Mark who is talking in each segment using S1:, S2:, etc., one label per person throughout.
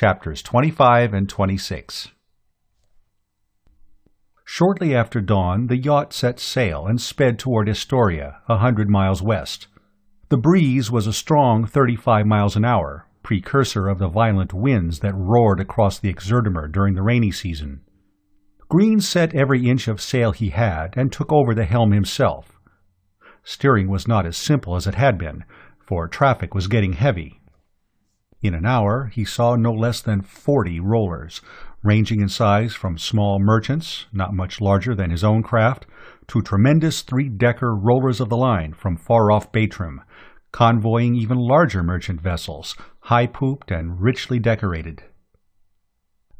S1: chapters 25 and 26. Shortly after dawn, the yacht set sail and sped toward Astoria, 100 miles west. The breeze was a strong 35 miles an hour, precursor of the violent winds that roared across the Exerdimer during the rainy season. Green set every inch of sail he had and took over the helm himself. Steering was not as simple as it had been, for traffic was getting heavy. In an hour he saw no less than 40 rollers, ranging in size from small merchants, not much larger than his own craft, to tremendous three-decker rollers of the line from far-off Batrim, convoying even larger merchant vessels, high-pooped and richly decorated.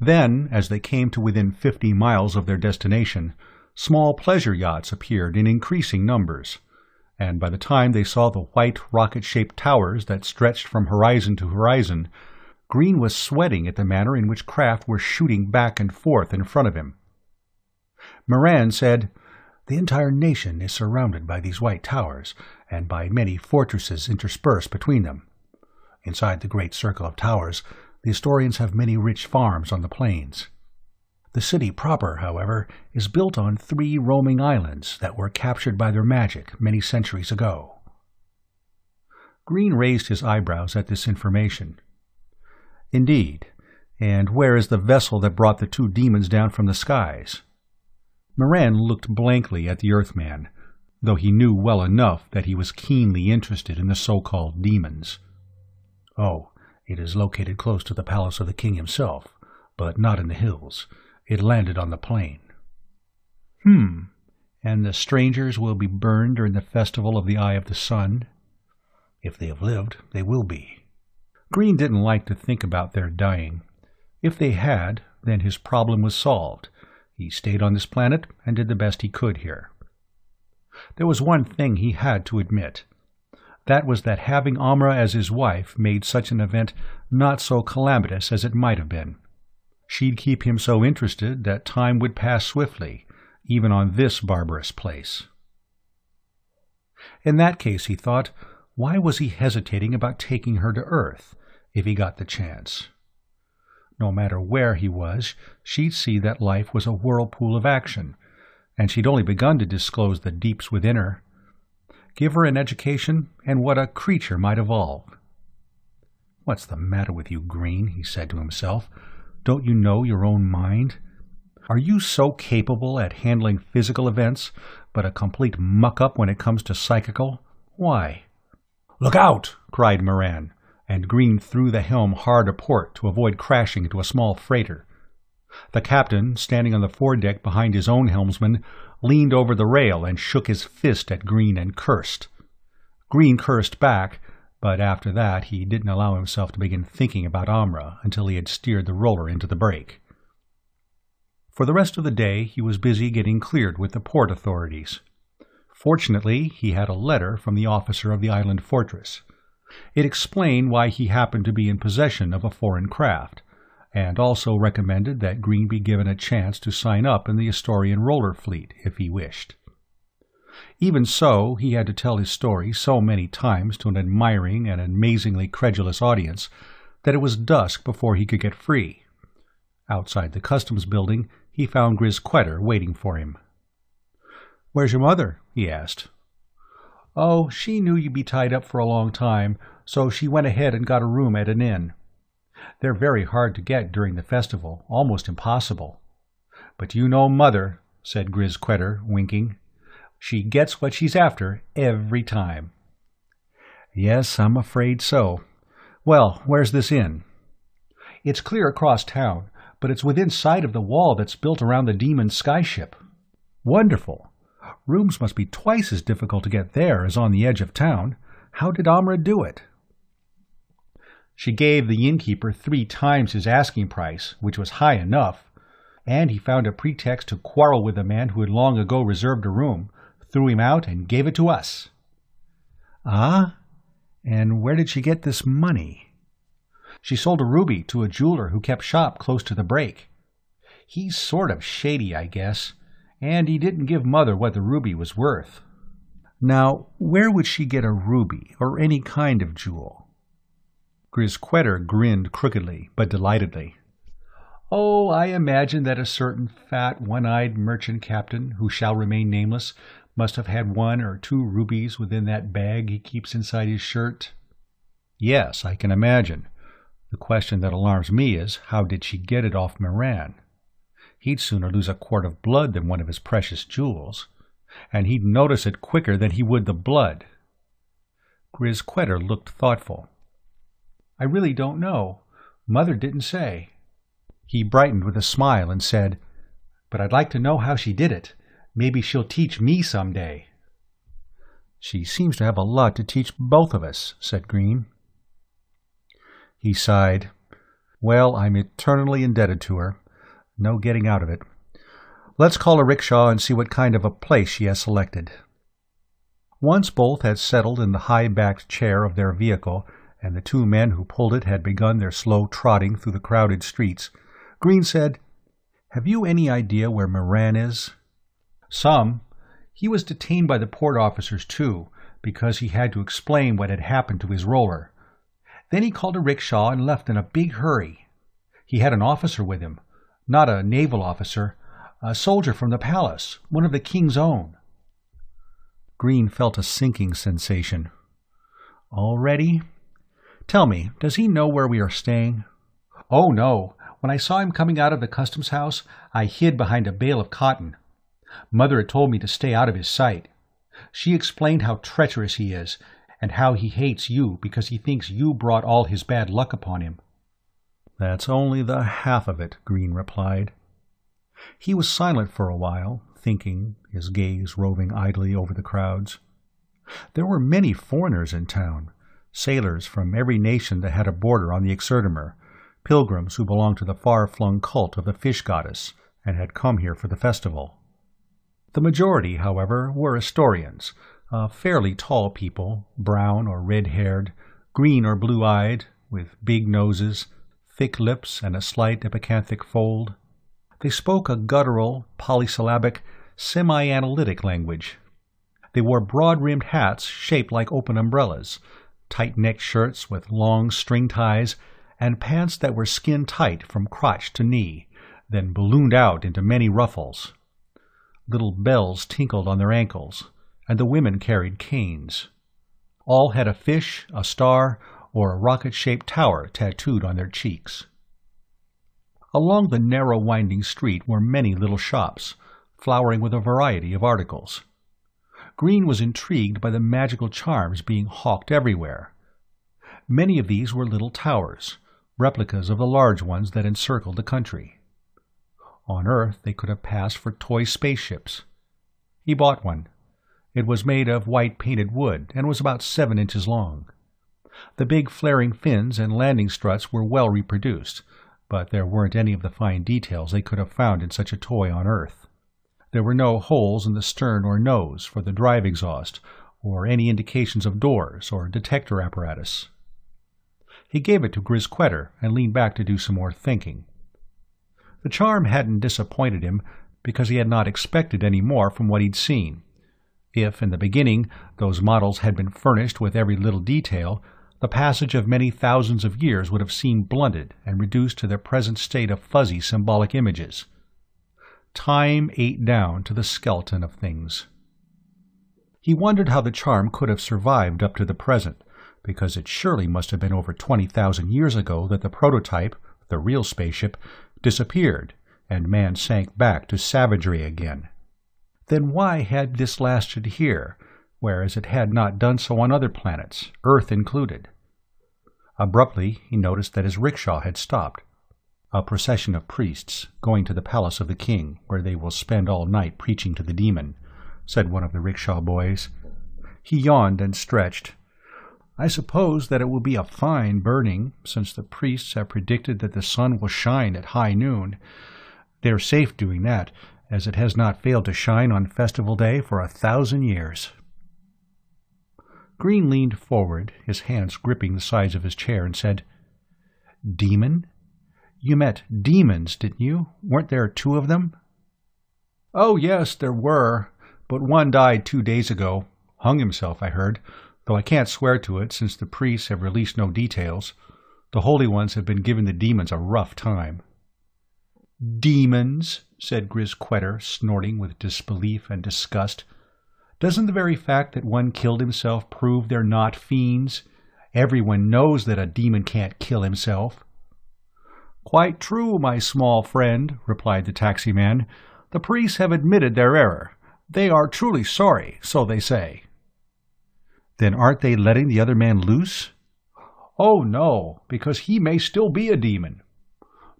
S1: Then, as they came to within 50 miles of their destination, small pleasure yachts appeared in increasing numbers, and by the time they saw the white rocket-shaped towers that stretched from horizon to horizon, Green was sweating at the manner in which craft were shooting back and forth in front of him. Moran said, "The entire nation is surrounded by these white towers, and by many fortresses interspersed between them. Inside the great circle of towers, the Astorians have many rich farms on the plains. The city proper, however, is built on 3 roaming islands that were captured by their magic many centuries ago." Green raised his eyebrows at this information. "Indeed. And where is the vessel that brought the 2 demons down from the skies?" Moran looked blankly at the Earthman, though he knew well enough that he was keenly interested in the so-called demons. "Oh, it is located close to the palace of the king himself, but not in the hills. It landed on the plain." And the strangers will be burned during the festival of the Eye of the Sun?" "If they have lived, they will be." Green didn't like to think about their dying. If they had, then his problem was solved. He stayed on this planet and did the best he could here. There was one thing he had to admit. That was that having Amra as his wife made such an event not so calamitous as it might have been. She'd keep him so interested that time would pass swiftly, even on this barbarous place. In that case, he thought, why was he hesitating about taking her to Earth, if he got the chance? No matter where he was, she'd see that life was a whirlpool of action, and she'd only begun to disclose the deeps within her. Give her an education, and what a creature might evolve. "What's the matter with you, Green?" he said to himself. "Don't you know your own mind? Are you so capable at handling physical events, but a complete muck-up when it comes to psychical? Why?" "Look out!" cried Moran, and Green threw the helm hard aport to avoid crashing into a small freighter. The captain, standing on the foredeck behind his own helmsman, leaned over the rail and shook his fist at Green and cursed. Green cursed back, but after that he didn't allow himself to begin thinking about Amra until he had steered the roller into the break. For the rest of the day he was busy getting cleared with the port authorities. Fortunately, he had a letter from the officer of the island fortress. It explained why he happened to be in possession of a foreign craft, and also recommended that Green be given a chance to sign up in the Astorian roller fleet if he wished. Even so, he had to tell his story so many times to an admiring and amazingly credulous audience that it was dusk before he could get free. Outside the customs building, he found Grisquetter waiting for him. "Where's your mother?" he asked. "Oh, she knew you'd be tied up for a long time, so she went ahead and got a room at an inn. They're very hard to get during the festival, almost impossible. But you know Mother," said Grisquetter, winking. "She gets what she's after every time." "Yes, I'm afraid so. Well, where's this inn?" "It's clear across town, but it's within sight of the wall that's built around the demon skyship." "Wonderful. Rooms must be twice as difficult to get there as on the edge of town. How did Amra do it?" "She gave the innkeeper 3 times his asking price, which was high enough, and he found a pretext to quarrel with the man who had long ago reserved a room, threw him out, and gave it to us." "Ah? And where did she get this money?" "She sold a ruby to a jeweler who kept shop close to the break. He's sort of shady, I guess, and he didn't give Mother what the ruby was worth." "Now, where would she get a ruby, or any kind of jewel?" Grisquetter grinned crookedly, but delightedly. "Oh, I imagine that a certain fat, one-eyed merchant captain, who shall remain nameless, must have had 1 or 2 rubies within that bag he keeps inside his shirt." "Yes, I can imagine. The question that alarms me is, how did she get it off Moran? He'd sooner lose a quart of blood than one of his precious jewels, and he'd notice it quicker than he would the blood." Grisquetter looked thoughtful. "I really don't know. Mother didn't say." He brightened with a smile and said, "But I'd like to know how she did it. Maybe she'll teach me some day." "She seems to have a lot to teach both of us," said Green. He sighed. "Well, I'm eternally indebted to her. No getting out of it. Let's call a rickshaw and see what kind of a place she has selected." Once both had settled in the high-backed chair of their vehicle, and the 2 men who pulled it had begun their slow trotting through the crowded streets, Green said, "Have you any idea where Moran is?" "Some. He was detained by the port officers, too, because he had to explain what had happened to his roller. Then he called a rickshaw and left in a big hurry. He had an officer with him, not a naval officer, a soldier from the palace, one of the king's own." Green felt a sinking sensation. "Already? Tell me, does he know where we are staying?" "Oh, no. When I saw him coming out of the customs house, I hid behind a bale of cotton. Mother had told me to stay out of his sight. She explained how treacherous he is, and how he hates you because he thinks you brought all his bad luck upon him." "That's only the half of it," Green replied. He was silent for a while, thinking, his gaze roving idly over the crowds. There were many foreigners in town, sailors from every nation that had a border on the Exerdimer, pilgrims who belonged to the far-flung cult of the fish goddess and had come here for the festival. The majority, however, were Astorians, fairly tall people, brown or red-haired, green or blue-eyed, with big noses, thick lips, and a slight epicanthic fold. They spoke a guttural, polysyllabic, semi-analytic language. They wore broad-rimmed hats shaped like open umbrellas, tight-necked shirts with long string ties, and pants that were skin-tight from crotch to knee, then ballooned out into many ruffles. Little bells tinkled on their ankles, and the women carried canes. All had a fish, a star, or a rocket-shaped tower tattooed on their cheeks. Along the narrow winding street were many little shops, flowering with a variety of articles. Green was intrigued by the magical charms being hawked everywhere. Many of these were little towers, replicas of the large ones that encircled the country. On Earth they could have passed for toy spaceships. He bought one. It was made of white painted wood and was about 7 inches long. The big flaring fins and landing struts were well reproduced, but there weren't any of the fine details they could have found in such a toy on Earth. There were no holes in the stern or nose for the drive exhaust, or any indications of doors or detector apparatus. He gave it to Grisquetter and leaned back to do some more thinking. The charm hadn't disappointed him because he had not expected any more from what he'd seen. If, in the beginning, those models had been furnished with every little detail, the passage of many thousands of years would have seemed blunted and reduced to their present state of fuzzy symbolic images. Time ate down to the skeleton of things. He wondered how the charm could have survived up to the present, because it surely must have been over 20,000 years ago that the prototype, the real spaceship, disappeared, and man sank back to savagery again. Then why had this lasted here, whereas it had not done so on other planets, Earth included? Abruptly he noticed that his rickshaw had stopped. A procession of priests, going to the palace of the king, where they will spend all night preaching to the demon, said one of the rickshaw boys. He yawned and stretched. I suppose that it will be a fine burning, since the priests have predicted that the sun will shine at high noon. They are safe doing that, as it has not failed to shine on festival day for 1,000 years. Green leaned forward, his hands gripping the sides of his chair, and said, "Demon? You met demons, didn't you? Weren't there 2 of them?" "Oh, yes, there were, but one died 2 days ago. Hung himself, I heard, though I can't swear to it since the priests have released no details. The Holy Ones have been giving the demons a rough time. "Demons?" said Grisquetter, snorting with disbelief and disgust. "Doesn't the very fact that one killed himself prove they're not fiends? Everyone knows that a demon can't kill himself." "Quite true, my small friend," replied the taxi-man. "The priests have admitted their error. They are truly sorry, so they say." "Then aren't they letting the other man loose?" "Oh, no, because he may still be a demon.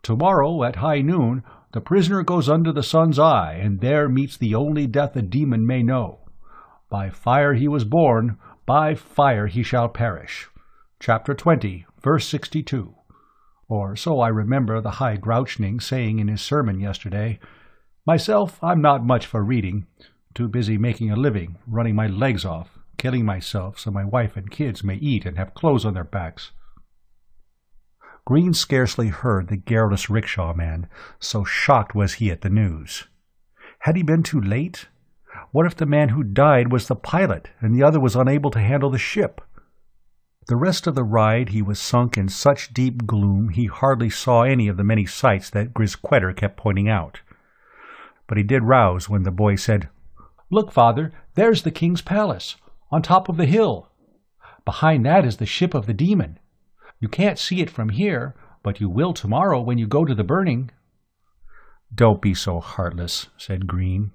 S1: Tomorrow, at high noon, the prisoner goes under the sun's eye, and there meets the only death a demon may know. By fire he was born, by fire he shall perish. Chapter 20, verse 62. Or so I remember the High Grouchning saying in his sermon yesterday. Myself, I'm not much for reading. Too busy making a living, running my legs off, killing myself so my wife and kids may eat and have clothes on their backs." Green scarcely heard the garrulous rickshaw man, so shocked was he at the news. Had he been too late? What if the man who died was the pilot, and the other was unable to handle the ship? The rest of the ride he was sunk in such deep gloom he hardly saw any of the many sights that Grisquetter kept pointing out. But he did rouse when the boy said, "Look, Father, there's the king's palace, on top of the hill. Behind that is the ship of the demon. You can't see it from here, but you will tomorrow when you go to the burning." "Don't be so heartless," said Green,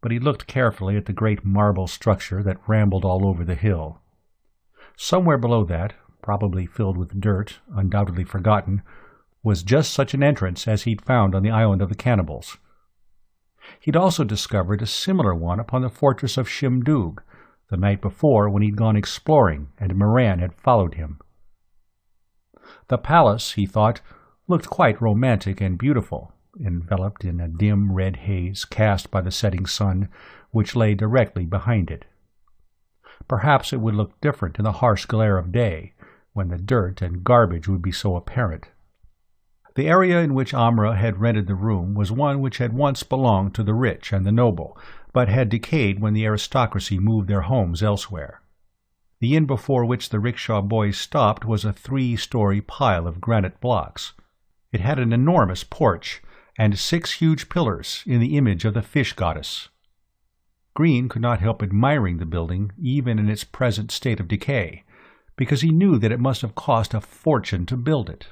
S1: but he looked carefully at the great marble structure that rambled all over the hill. Somewhere below that, probably filled with dirt, undoubtedly forgotten, was just such an entrance as he'd found on the island of the cannibals. He'd also discovered a similar one upon the fortress of Shimdoog, the night before when he'd gone exploring and Moran had followed him. The palace, he thought, looked quite romantic and beautiful, enveloped in a dim red haze cast by the setting sun, which lay directly behind it. Perhaps it would look different in the harsh glare of day, when the dirt and garbage would be so apparent. The area in which Amra had rented the room was one which had once belonged to the rich and the noble, but had decayed when the aristocracy moved their homes elsewhere. The inn before which the rickshaw boys stopped was a 3-story pile of granite blocks. It had an enormous porch, and 6 huge pillars in the image of the fish goddess. Green could not help admiring the building, even in its present state of decay, because he knew that it must have cost a fortune to build it.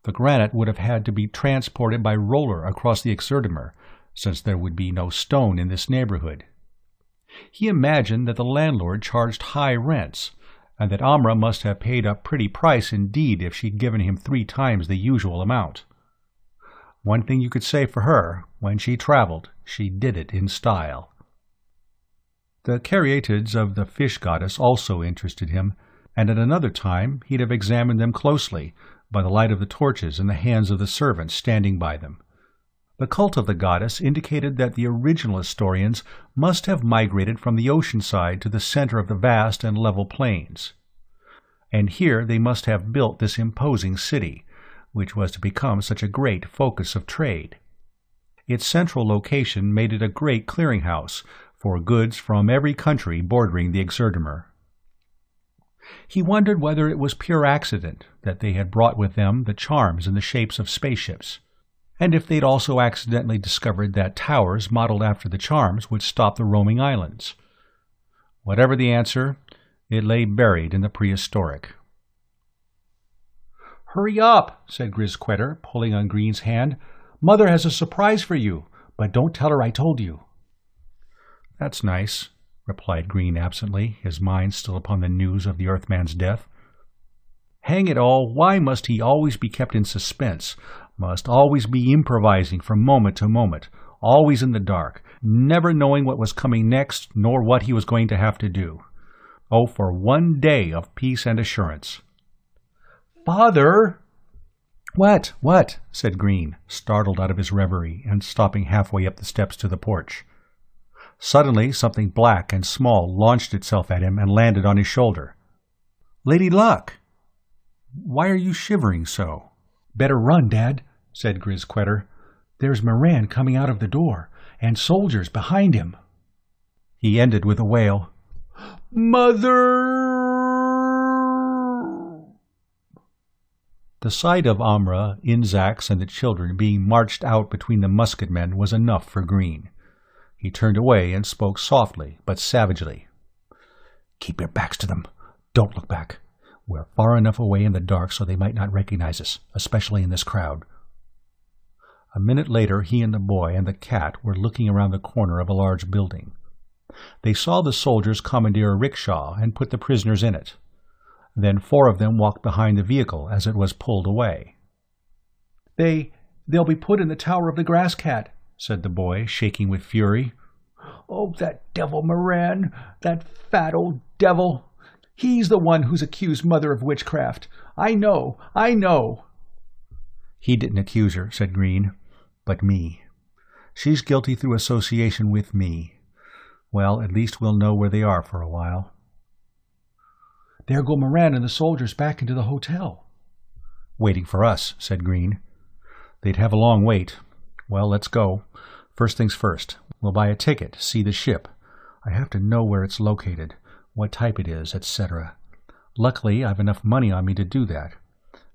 S1: The granite would have had to be transported by roller across the Exerdimer, since there would be no stone in this neighborhood. He imagined that the landlord charged high rents, and that Amra must have paid a pretty price indeed if she'd given him 3 times the usual amount. One thing you could say for her, when she traveled, she did it in style. The caryatids of the fish goddess also interested him, and at another time he'd have examined them closely, by the light of the torches in the hands of the servants standing by them. The cult of the goddess indicated that the original historians must have migrated from the ocean side to the center of the vast and level plains. And here they must have built this imposing city, which was to become such a great focus of trade. Its central location made it a great clearinghouse for goods from every country bordering the Exerdimer. He wondered whether it was pure accident that they had brought with them the charms in the shapes of spaceships, and if they'd also accidentally discovered that towers modeled after the charms would stop the roaming islands. Whatever the answer, it lay buried in the prehistoric. "Hurry up," said Grisquetter, pulling on Green's hand. "Mother has a surprise for you, but don't tell her I told you." "That's nice," replied Green absently, his mind still upon the news of the Earthman's death. Hang it all, why must he always be kept in suspense, must always be improvising from moment to moment, always in the dark, never knowing what was coming next nor what he was going to have to do? Oh, for one day of peace and assurance. "Father!" What?" said Green, startled out of his reverie and stopping halfway up the steps to the porch. Suddenly something black and small launched itself at him and landed on his shoulder. "Lady Luck!" "Why are you shivering so?" "Better run, Dad," said Grisquetter. "There's Moran coming out of the door, and soldiers behind him." He ended with a wail. "Mother!" The sight of Amra, Inzax, and the children being marched out between the musketmen was enough for Green. He turned away and spoke softly but savagely. "Keep your backs to them. Don't look back. We're far enough away in the dark so they might not recognize us, especially in this crowd." A minute later he and the boy and the cat were looking around the corner of a large building. They saw the soldiers commandeer a rickshaw and put the prisoners in it. Then 4 of them walked behind the vehicle as it was pulled away. They'll be put in the Tower of the Grass Cat," said the boy, shaking with fury. "Oh, that devil Moran, that fat old devil! He's the one who's accused Mother of witchcraft. I know! "He didn't accuse her," said Green, "but me. She's guilty through association with me. Well, at least we'll know where they are for a while." "There go Moran and the soldiers back into the hotel." "Waiting for us," said Green. "They'd have a long wait. Well, let's go. First things first. We'll buy a ticket, see the ship. I have to know where it's located, what type it is, etc. Luckily, I've enough money on me to do that.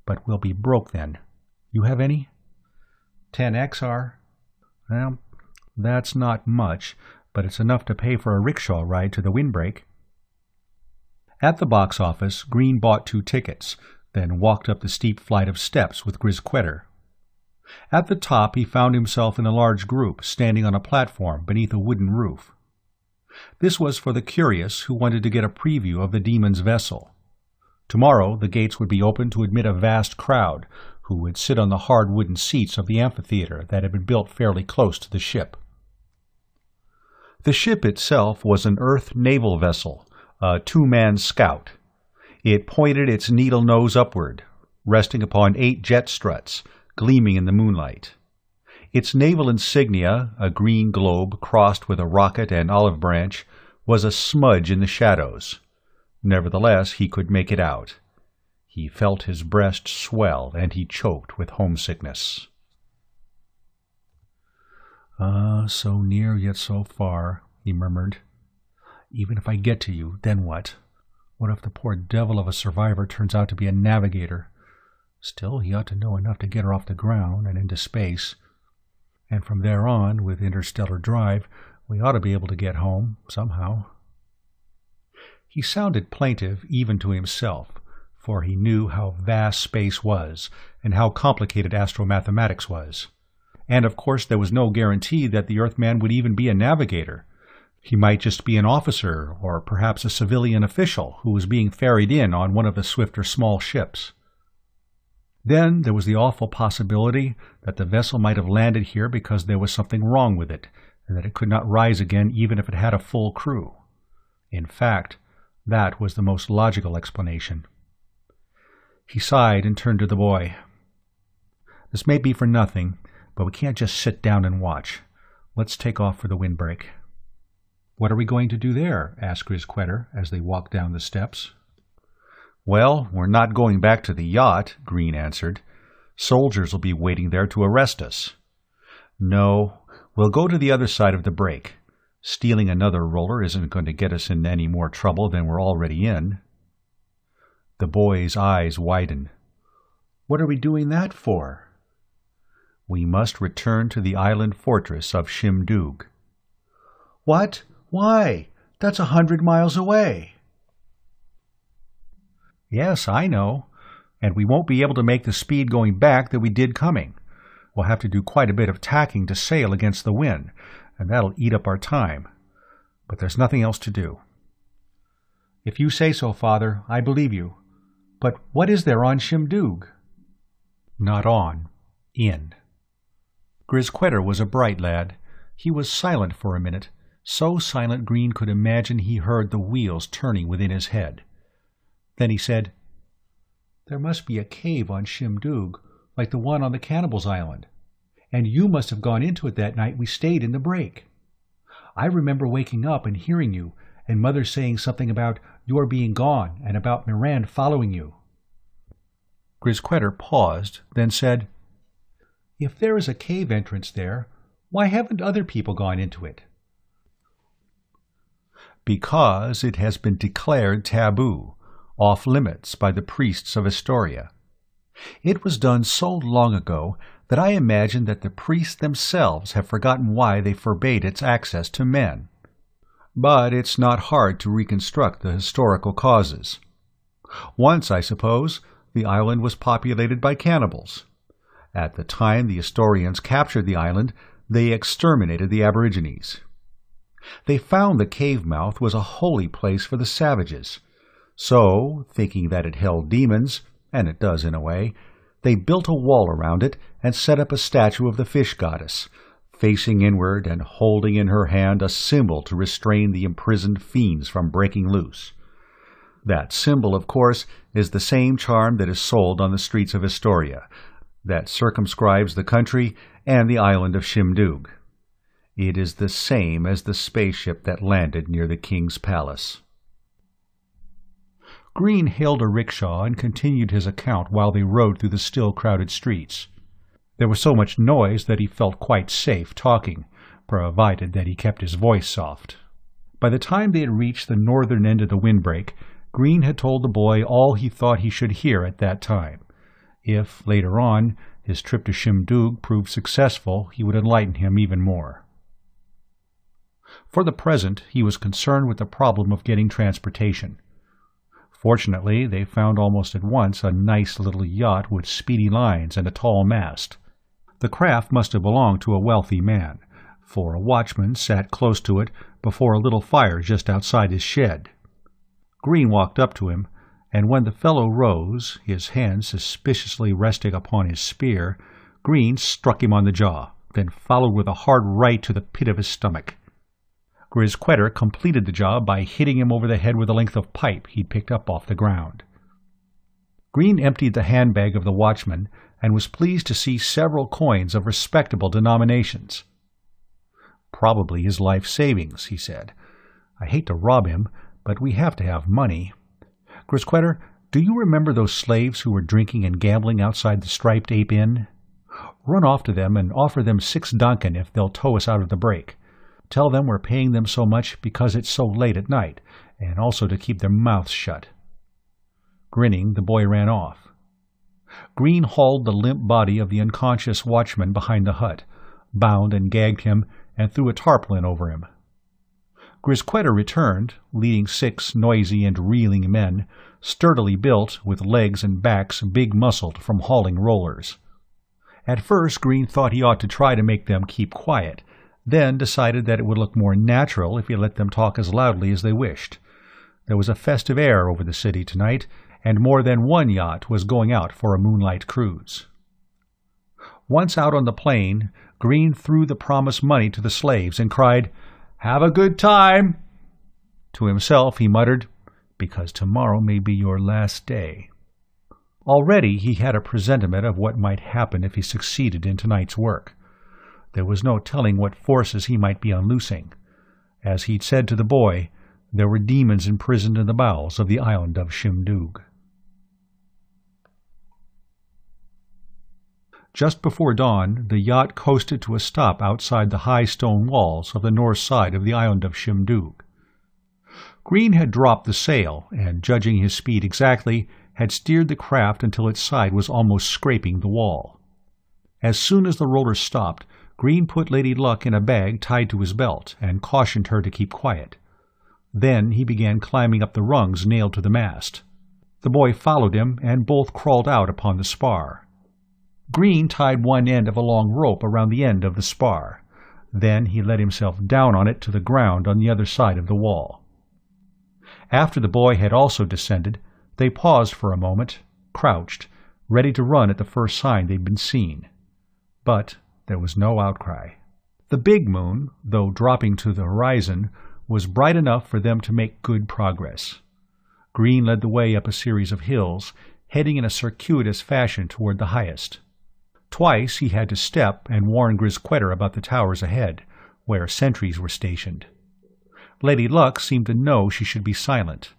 S1: But we'll be broke then. You have any?" 10 XR. "Well, that's not much, but it's enough to pay for a rickshaw ride to the windbreak." At the box office, Green bought 2 tickets, then walked up the steep flight of steps with Grisquetter. At the top he found himself in a large group, standing on a platform beneath a wooden roof. This was for the curious who wanted to get a preview of the demon's vessel. Tomorrow the gates would be open to admit a vast crowd, who would sit on the hard wooden seats of the amphitheater that had been built fairly close to the ship. The ship itself was an Earth naval vessel, a 2-man scout. It pointed its needle nose upward, resting upon 8 jet struts, gleaming in the moonlight. Its naval insignia, a green globe crossed with a rocket and olive branch, was a smudge in the shadows. Nevertheless, he could make it out. He felt his breast swell, and he choked with homesickness. So near yet so far," he murmured. "Even if I get to you, then what? What if the poor devil of a survivor turns out to be a navigator? Still, he ought to know enough to get her off the ground and into space. And from there on, with interstellar drive, we ought to be able to get home, somehow." He sounded plaintive even to himself, for he knew how vast space was and how complicated astromathematics was. And of course there was no guarantee that the Earthman would even be a navigator. He might just be an officer, or perhaps a civilian official who was being ferried in on one of the swifter small ships. Then there was the awful possibility that the vessel might have landed here because there was something wrong with it, and that it could not rise again even if it had a full crew. In fact, that was the most logical explanation. He sighed and turned to the boy. "This may be for nothing, but we can't just sit down and watch. Let's take off for the windbreak." "What are we going to do there?" asked Grisquetter as they walked down the steps. "Well, we're not going back to the yacht," Green answered. "Soldiers will be waiting there to arrest us. No, we'll go to the other side of the break. Stealing another roller isn't going to get us in any more trouble than we're already in." The boy's eyes widened. "What are we doing that for?" "We must return to the island fortress of Shimdug." "What? Why? That's 100 miles away." "Yes, I know. And we won't be able to make the speed going back that we did coming. We'll have to do quite a bit of tacking to sail against the wind, and that'll eat up our time. But there's nothing else to do." "If you say so, Father, I believe you. But what is there on Shimdug?" "Not on. In." Grisquetter was a bright lad. He was silent for a minute, so silent Green could imagine he heard the wheels turning within his head. Then he said, "There must be a cave on Shimdug, like the one on the Cannibals' Island. And you must have gone into it that night we stayed in the break. I remember waking up and hearing you, and Mother saying something about your being gone and about Miranda following you." Grisquetter paused, then said, "If there is a cave entrance there, why haven't other people gone into it?" "Because it has been declared taboo, off limits by the priests of Astoria. It was done so long ago that I imagine that the priests themselves have forgotten why they forbade its access to men. But it's not hard to reconstruct the historical causes. Once, I suppose, the island was populated by cannibals. At the time the historians captured the island, they exterminated the Aborigines. They found the cave mouth was a holy place for the savages. So, thinking that it held demons, and it does in a way, they built a wall around it and set up a statue of the fish goddess, facing inward and holding in her hand a symbol to restrain the imprisoned fiends from breaking loose. That symbol, of course, is the same charm that is sold on the streets of Astoria, that circumscribes the country and the island of Shimdug. It is the same as the spaceship that landed near the king's palace. Green hailed a rickshaw and continued his account while they rode through the still crowded streets. There was so much noise that he felt quite safe talking, provided that he kept his voice soft. By the time they had reached the northern end of the windbreak, Green had told the boy all he thought he should hear at that time. If, later on, his trip to Shimdug proved successful, he would enlighten him even more. For the present, he was concerned with the problem of getting transportation. Fortunately, they found almost at once a nice little yacht with speedy lines and a tall mast. The craft must have belonged to a wealthy man, for a watchman sat close to it before a little fire just outside his shed. Green walked up to him, and when the fellow rose, his hand suspiciously resting upon his spear, Green struck him on the jaw, then followed with a hard right to the pit of his stomach. Grisquetter completed the job by hitting him over the head with a length of pipe he'd picked up off the ground. Green emptied the handbag of the watchman and was pleased to see several coins of respectable denominations. "Probably his life savings," he said. "I hate to rob him, but we have to have money. Grisquetter, do you remember those slaves who were drinking and gambling outside the Striped Ape Inn? Run off to them and offer them 6 Duncan if they'll tow us out of the break. Tell them we're paying them so much because it's so late at night, and also to keep their mouths shut." Grinning, the boy ran off. Green hauled the limp body of the unconscious watchman behind the hut, bound and gagged him, and threw a tarpaulin over him. Grisquetter returned, leading 6 noisy and reeling men, sturdily built, with legs and backs big-muscled from hauling rollers. At first Green thought he ought to try to make them keep quiet, then decided that it would look more natural if he let them talk as loudly as they wished. There was a festive air over the city tonight, and more than one yacht was going out for a moonlight cruise. Once out on the plain, Green threw the promised money to the slaves and cried, "Have a good time!" To himself he muttered, "Because tomorrow may be your last day." Already he had a presentiment of what might happen if he succeeded in tonight's work. There was no telling what forces he might be unloosing. As he'd said to the boy, there were demons imprisoned in the bowels of the island of Shimdug. Just before dawn, the yacht coasted to a stop outside the high stone walls of the north side of the island of Shimdug. Green had dropped the sail, and, judging his speed exactly, had steered the craft until its side was almost scraping the wall. As soon as the roller stopped, Green put Lady Luck in a bag tied to his belt and cautioned her to keep quiet. Then he began climbing up the rungs nailed to the mast. The boy followed him, and both crawled out upon the spar. Green tied one end of a long rope around the end of the spar. Then he let himself down on it to the ground on the other side of the wall. After the boy had also descended, they paused for a moment, crouched, ready to run at the first sign they'd been seen. But there was no outcry. The big moon, though dropping to the horizon, was bright enough for them to make good progress. Green led the way up a series of hills, heading in a circuitous fashion toward the highest. Twice he had to step and warn Grisquetter about the towers ahead, where sentries were stationed. Lady Luck seemed to know she should be silent.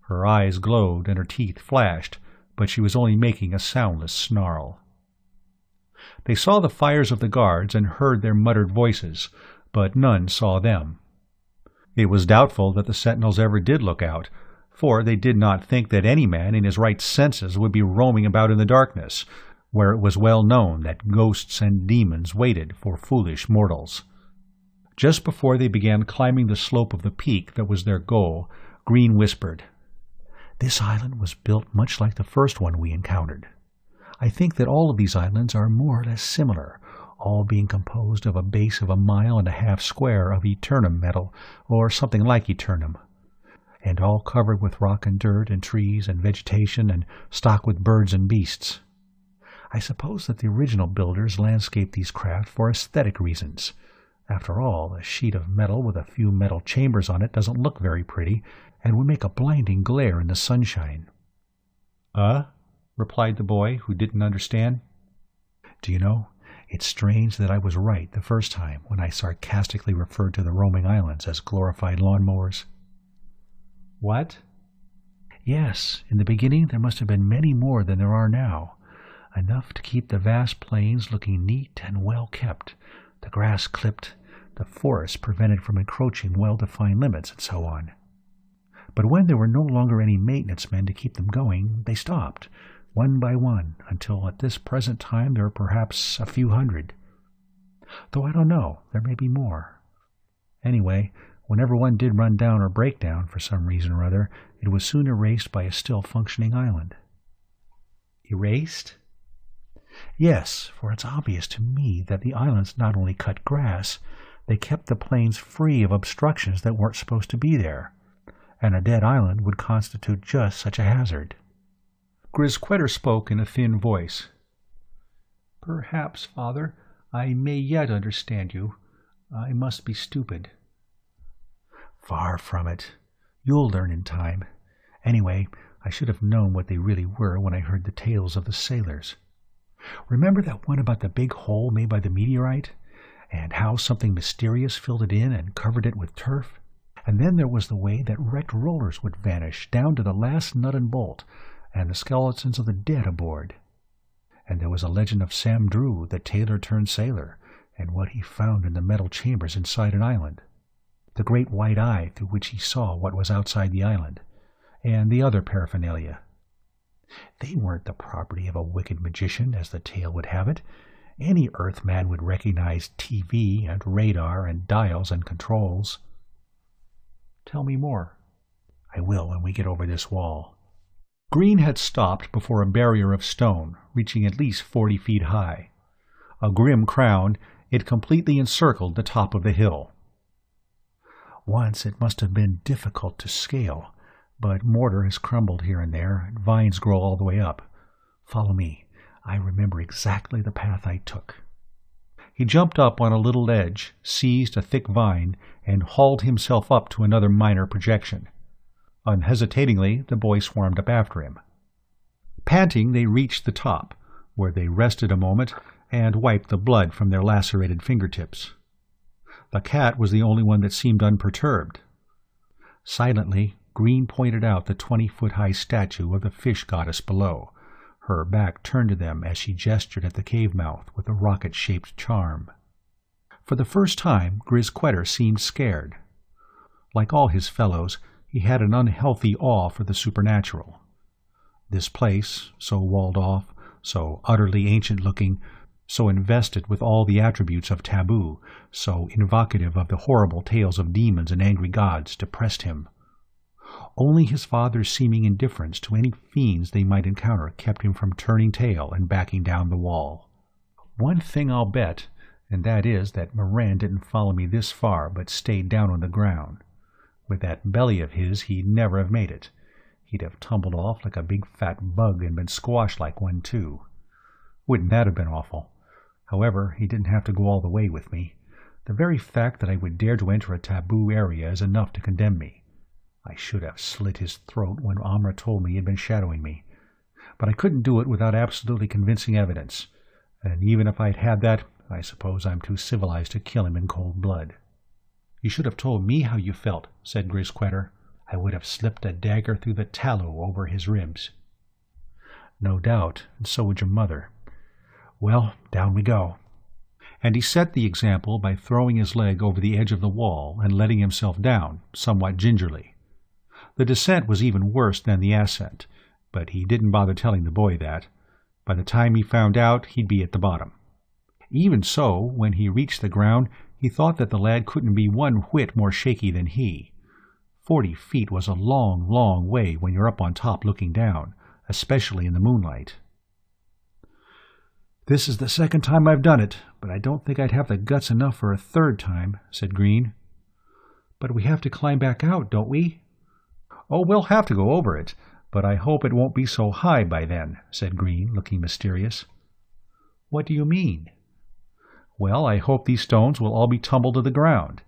S1: Her eyes glowed and her teeth flashed, but she was only making a soundless snarl. They saw the fires of the guards and heard their muttered voices, but none saw them. It was doubtful that the sentinels ever did look out, for they did not think that any man in his right senses would be roaming about in the darkness, where it was well known that ghosts and demons waited for foolish mortals. Just before they began climbing the slope of the peak that was their goal, Green whispered, "This island was built much like the first one we encountered. I think that all of these islands are more or less similar, all being composed of a base of 1.5 miles square of eternum metal, or something like eternum, and all covered with rock and dirt and trees and vegetation and stocked with birds and beasts. I suppose that the original builders landscaped these craft for aesthetic reasons. After all, a sheet of metal with a few metal chambers on it doesn't look very pretty, and would make a blinding glare in the sunshine." Replied the boy, who didn't understand. "Do you know, it's strange that I was right the first time when I sarcastically referred to the roaming islands as glorified lawnmowers." "What?" "Yes, in the beginning there must have been many more than there are now, enough to keep the vast plains looking neat and well kept, the grass clipped, the forests prevented from encroaching well-defined limits, and so on. But when there were no longer any maintenance men to keep them going, they stopped, one by one, until at this present time there are perhaps a few hundred. Though I don't know, there may be more. Anyway, whenever one did run down or break down for some reason or other, it was soon erased by a still functioning island." "Erased?" "Yes, for it's obvious to me that the islands not only cut grass, they kept the plains free of obstructions that weren't supposed to be there, and a dead island would constitute just such a hazard." Grisquetter spoke in a thin voice. "Perhaps, Father, I may yet understand you. I must be stupid." "Far from it. You'll learn in time. Anyway, I should have known what they really were when I heard the tales of the sailors. Remember that one about the big hole made by the meteorite, and how something mysterious filled it in and covered it with turf? And then there was the way that wrecked rollers would vanish down to the last nut and bolt, and the skeletons of the dead aboard. And there was a legend of Sam Drew, the tailor turned sailor, and what he found in the metal chambers inside an island, the great white eye through which he saw what was outside the island, and the other paraphernalia. They weren't the property of a wicked magician, as the tale would have it. Any Earthman would recognize TV and radar and dials and controls." "Tell me more." "I will when we get over this wall." Green had stopped before a barrier of stone, reaching at least 40 feet high. A grim crown, it completely encircled the top of the hill. "Once it must have been difficult to scale, but mortar has crumbled here and there, and vines grow all the way up. Follow me. I remember exactly the path I took." He jumped up on a little ledge, seized a thick vine, and hauled himself up to another minor projection. Unhesitatingly, the boy swarmed up after him. Panting, they reached the top, where they rested a moment and wiped the blood from their lacerated fingertips. The cat was the only one that seemed unperturbed. Silently, Green pointed out the 20-foot-high statue of the fish goddess below, her back turned to them as she gestured at the cave mouth with a rocket-shaped charm. For the first time, Grisquetter seemed scared. Like all his fellows, he had an unhealthy awe for the supernatural. This place, so walled off, so utterly ancient-looking, so invested with all the attributes of taboo, so invocative of the horrible tales of demons and angry gods, depressed him. Only his father's seeming indifference to any fiends they might encounter kept him from turning tail and backing down the wall. "One thing I'll bet, and that is that Moran didn't follow me this far but stayed down on the ground. With that belly of his, he'd never have made it. He'd have tumbled off like a big fat bug and been squashed like one, too. Wouldn't that have been awful? However, he didn't have to go all the way with me. The very fact that I would dare to enter a taboo area is enough to condemn me. I should have slit his throat when Amra told me he had been shadowing me. But I couldn't do it without absolutely convincing evidence. And even if I'd had that, I suppose I'm too civilized to kill him in cold blood." "You should have told me how you felt," said Grisquetter. "I would have slipped a dagger through the tallow over his ribs." "No doubt, and so would your mother. Well, down we go." And he set the example by throwing his leg over the edge of the wall and letting himself down, somewhat gingerly. The descent was even worse than the ascent, but he didn't bother telling the boy that. By the time he found out, he'd be at the bottom. Even so, when he reached the ground, he thought that the lad couldn't be one whit more shaky than he. 40 feet was a long, long way when you're up on top looking down, especially in the moonlight. "This is the second time I've done it, but I don't think I'd have the guts enough for a third time," said Green. "But we have to climb back out, don't we?" "Oh, we'll have to go over it, but I hope it won't be so high by then," said Green, looking mysterious. "What do you mean?" "Well, I hope these stones will all be tumbled to the ground.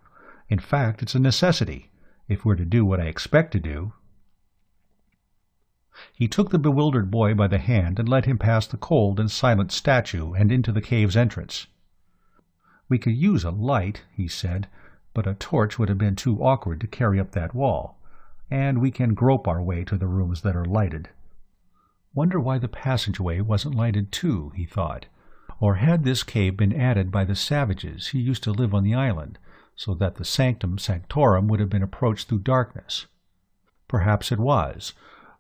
S1: In fact, it's a necessity, if we're to do what I expect to do." He took the bewildered boy by the hand and led him past the cold and silent statue and into the cave's entrance. "We could use a light," he said, "but a torch would have been too awkward to carry up that wall, and we can grope our way to the rooms that are lighted." Wonder why the passageway wasn't lighted too, he thought. Or had this cave been added by the savages who used to live on the island, so that the sanctum sanctorum would have been approached through darkness? Perhaps it was,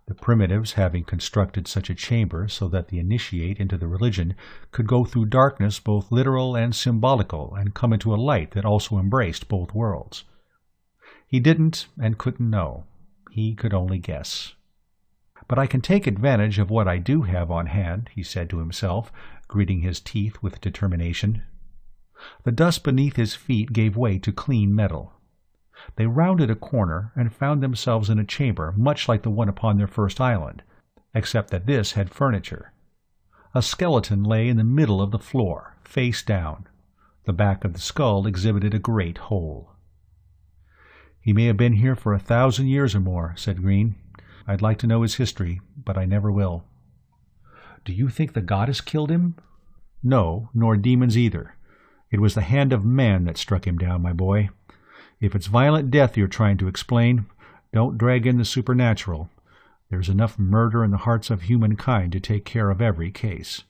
S1: the primitives having constructed such a chamber so that the initiate into the religion could go through darkness both literal and symbolical and come into a light that also embraced both worlds. He didn't and couldn't know. He could only guess. "But I can take advantage of what I do have on hand," he said to himself, gritting his teeth with determination. The dust beneath his feet gave way to clean metal. They rounded a corner and found themselves in a chamber much like the one upon their first island, except that this had furniture. A skeleton lay in the middle of the floor, face down. The back of the skull exhibited a great hole. "He may have been here for 1,000 years or more," said Green. "I'd like to know his history, but I never will." "Do you think the goddess killed him?" "No, nor demons either. It was the hand of man that struck him down, my boy. If it's violent death you're trying to explain, don't drag in the supernatural. There's enough murder in the hearts of humankind to take care of every case."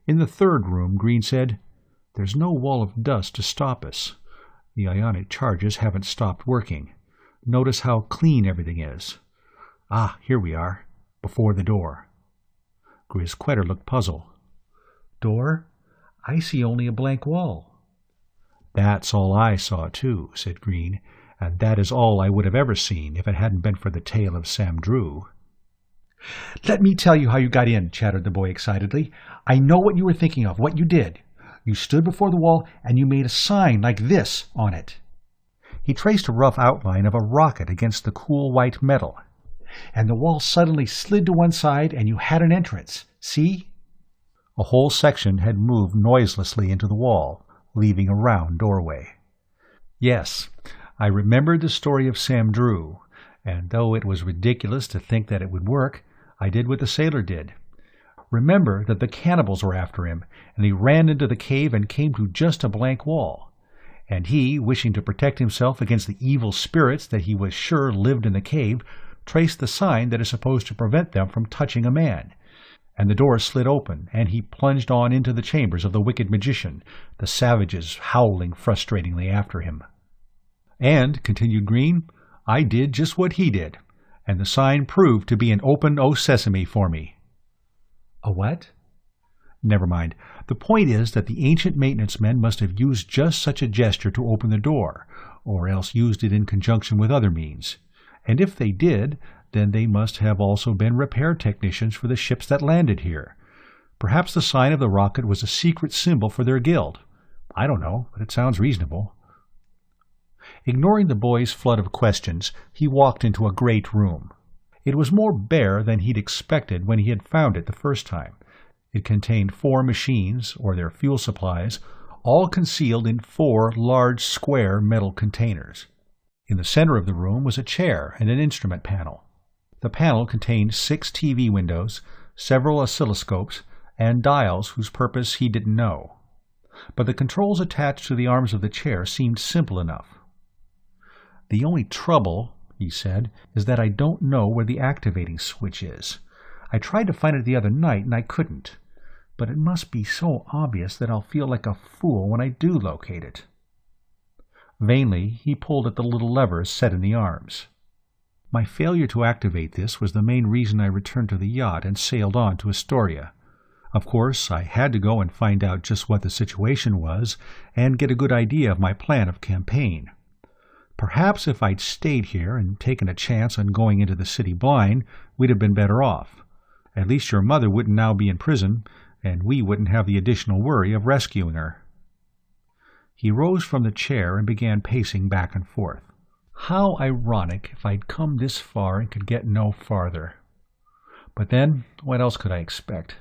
S1: In the third room, Green said, "There's no wall of dust to stop us. The ionic charges haven't stopped working. Notice how clean everything is. Ah, here we are, before the door." Grisquetter looked puzzled. "Door? I see only a blank wall." "That's all I saw, too," said Green, "and that is all I would have ever seen if it hadn't been for the tale of Sam Drew." "Let me tell you how you got in," chattered the boy excitedly. "I know what you were thinking of, what you did. You stood before the wall and you made a sign like this on it." He traced a rough outline of a rocket against the cool white metal. "And the wall suddenly slid to one side and you had an entrance. See?" A whole section had moved noiselessly into the wall, leaving a round doorway. "Yes, I remembered the story of Sam Drew, and though it was ridiculous to think that it would work, I did what the sailor did. Remember that the cannibals were after him, and he ran into the cave and came to just a blank wall. And he, wishing to protect himself against the evil spirits that he was sure lived in the cave, traced the sign that is supposed to prevent them from touching a man. And the door slid open, and he plunged on into the chambers of the wicked magician, the savages howling frustratingly after him. And," continued Green, "I did just what he did, and the sign proved to be an open O Sesame for me." "A what?" "Never mind. The point is that the ancient maintenance men must have used just such a gesture to open the door, or else used it in conjunction with other means. And if they did, then they must have also been repair technicians for the ships that landed here. Perhaps the sign of the rocket was a secret symbol for their guild. I don't know, but it sounds reasonable." Ignoring the boy's flood of questions, he walked into a great room. It was more bare than he'd expected when he had found it the first time. It contained 4 machines, or their fuel supplies, all concealed in 4 large square metal containers. In the center of the room was a chair and an instrument panel. The panel contained 6 TV windows, several oscilloscopes, and dials whose purpose he didn't know. But the controls attached to the arms of the chair seemed simple enough. "The only trouble," he said, "is that I don't know where the activating switch is. I tried to find it the other night and I couldn't. But it must be so obvious that I'll feel like a fool when I do locate it." Vainly he pulled at the little levers set in the arms. My failure to activate this was the main reason I returned to the yacht and sailed on to Astoria. Of course, I had to go and find out just what the situation was and get a good idea of my plan of campaign. Perhaps if I'd stayed here and taken a chance on going into the city blind, we'd have been better off. At least your mother wouldn't now be in prison, and we wouldn't have the additional worry of rescuing her." He rose from the chair and began pacing back and forth. How ironic if I'd come this far and could get no farther. But then, what else could I expect?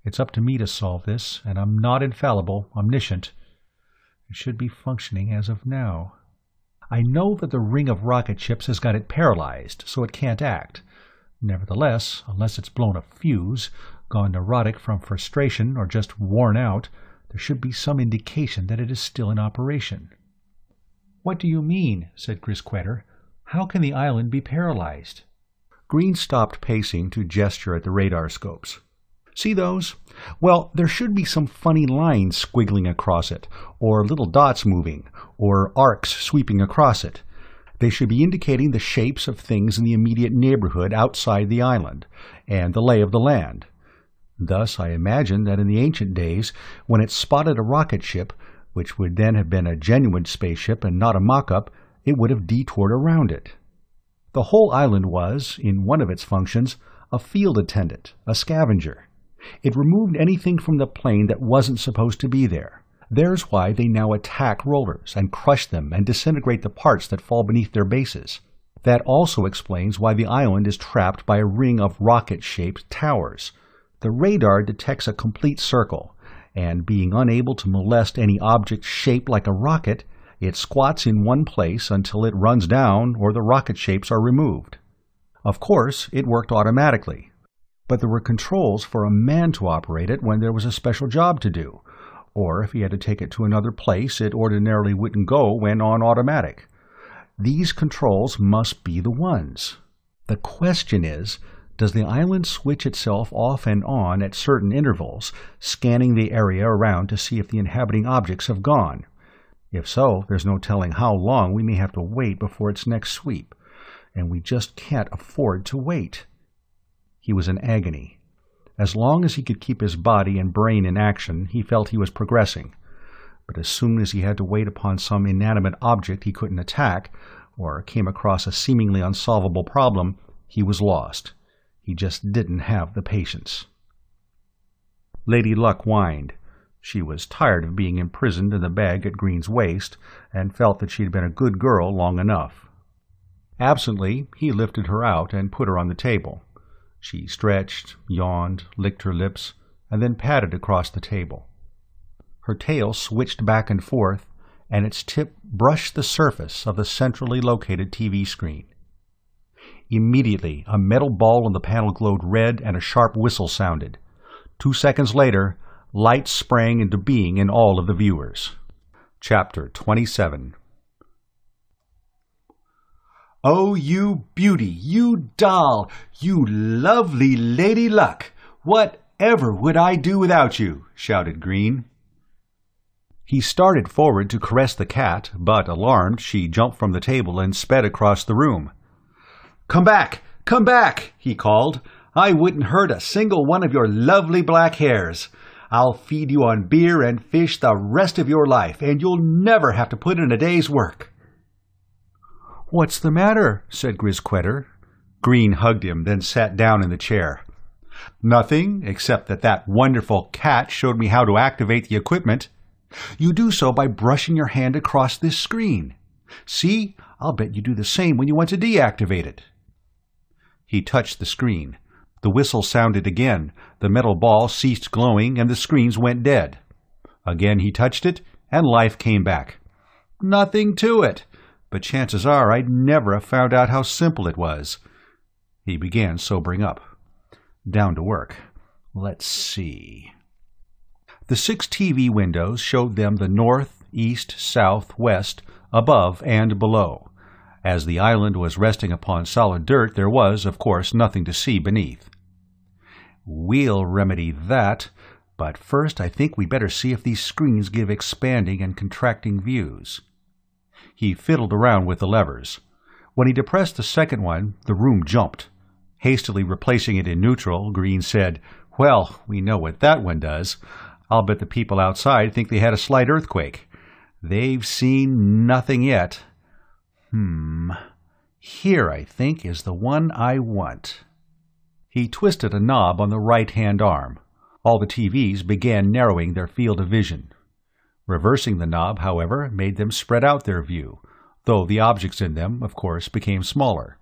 S1: It's up to me to solve this, and I'm not infallible, omniscient. It should be functioning as of now. I know that the ring of rocket ships has got it paralyzed, so it can't act. Nevertheless, unless it's blown a fuse, gone neurotic from frustration, or just worn out, there should be some indication that it is still in operation. "What do you mean?" said Grisquetter. "How can the island be paralyzed?" Green stopped pacing to gesture at the radar scopes. "See those? Well, there should be some funny lines squiggling across it, or little dots moving, or arcs sweeping across it. They should be indicating the shapes of things in the immediate neighborhood outside the island, and the lay of the land. Thus, I imagine that in the ancient days, when it spotted a rocket ship, which would then have been a genuine spaceship and not a mock-up, it would have detoured around it. The whole island was, in one of its functions, a field attendant, a scavenger. It removed anything from the plane that wasn't supposed to be there. There's why they now attack rollers and crush them and disintegrate the parts that fall beneath their bases. That also explains why the island is trapped by a ring of rocket-shaped towers. The radar detects a complete circle, and being unable to molest any object shaped like a rocket, it squats in one place until it runs down or the rocket shapes are removed. Of course, it worked automatically, but there were controls for a man to operate it when there was a special job to do, or if he had to take it to another place it ordinarily wouldn't go when on automatic. These controls must be the ones. The question is, does the island switch itself off and on at certain intervals, scanning the area around to see if the inhabiting objects have gone? If so, there's no telling how long we may have to wait before its next sweep, and we just can't afford to wait. He was in agony. As long as he could keep his body and brain in action, he felt he was progressing. But as soon as he had to wait upon some inanimate object he couldn't attack, or came across a seemingly unsolvable problem, he was lost. He just didn't have the patience. Lady Luck whined. She was tired of being imprisoned in the bag at Green's waist, and felt that she had been a good girl long enough. Absently, he lifted her out and put her on the table. She stretched, yawned, licked her lips, and then padded across the table. Her tail switched back and forth, and its tip brushed the surface of the centrally located TV screen. Immediately, a metal ball on the panel glowed red and a sharp whistle sounded. 2 seconds later, light sprang into being in all of the viewers. Chapter 27.
S2: "Oh, you beauty, you doll, you lovely Lady Luck! Whatever would I do without you?" shouted Green. He started forward to caress the cat, but, alarmed, she jumped from the table and sped across the room. Come back! Come back!" he called. "I wouldn't hurt a single one of your lovely black hairs. I'll feed you on beer and fish the rest of your life, and you'll never have to put in a day's work."
S1: "What's the matter?" said Grisquetter.
S2: Green hugged him, then sat down in the chair. "Nothing, except that wonderful cat showed me how to activate the equipment. You do so by brushing your hand across this screen. See, I'll bet you do the same when you want to deactivate it." He touched the screen. The whistle sounded again, the metal ball ceased glowing, and the screens went dead. Again he touched it, and life came back. Nothing to it, but chances are I'd never have found out how simple it was. He began sobering up. Down to work. Let's see. The 6 TV windows showed them the north, east, south, west, above and below. As the island was resting upon solid dirt, there was, of course, nothing to see beneath. "We'll remedy that, but first I think we better see if these screens give expanding and contracting views." He fiddled around with the levers. When he depressed the second one, the room jumped. Hastily replacing it in neutral, Green said, "Well, we know what that one does. I'll bet the people outside think they had a slight earthquake. They've seen nothing yet. Here, I think, is the one I want." He twisted a knob on the right-hand arm. All the TVs began narrowing their field of vision. Reversing the knob, however, made them spread out their view, though the objects in them, of course, became smaller.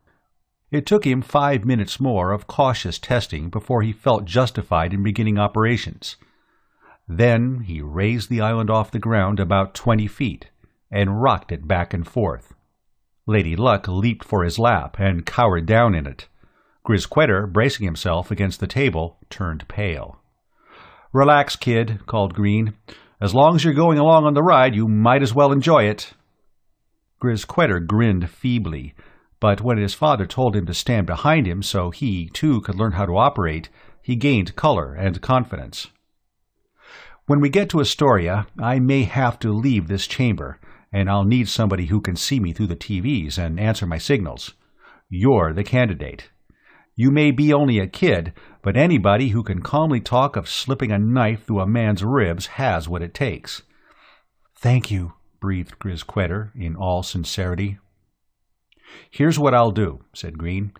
S2: It took him 5 minutes more of cautious testing before he felt justified in beginning operations. Then he raised the island off the ground about 20 feet and rocked it back and forth. Lady Luck leaped for his lap and cowered down in it. Grisquetter, bracing himself against the table, turned pale. "Relax, kid," called Green. "As long as you're going along on the ride, you might as well enjoy it." Grisquetter grinned feebly, but when his father told him to stand behind him so he, too, could learn how to operate, he gained color and confidence. "When we get to Astoria, I may have to leave this chamber, and I'll need somebody who can see me through the TVs and answer my signals. You're the candidate. You may be only a kid, but anybody who can calmly talk of slipping a knife through a man's ribs has what it takes." "Thank you," breathed Grisquetter in all sincerity. "Here's what I'll do," said Green.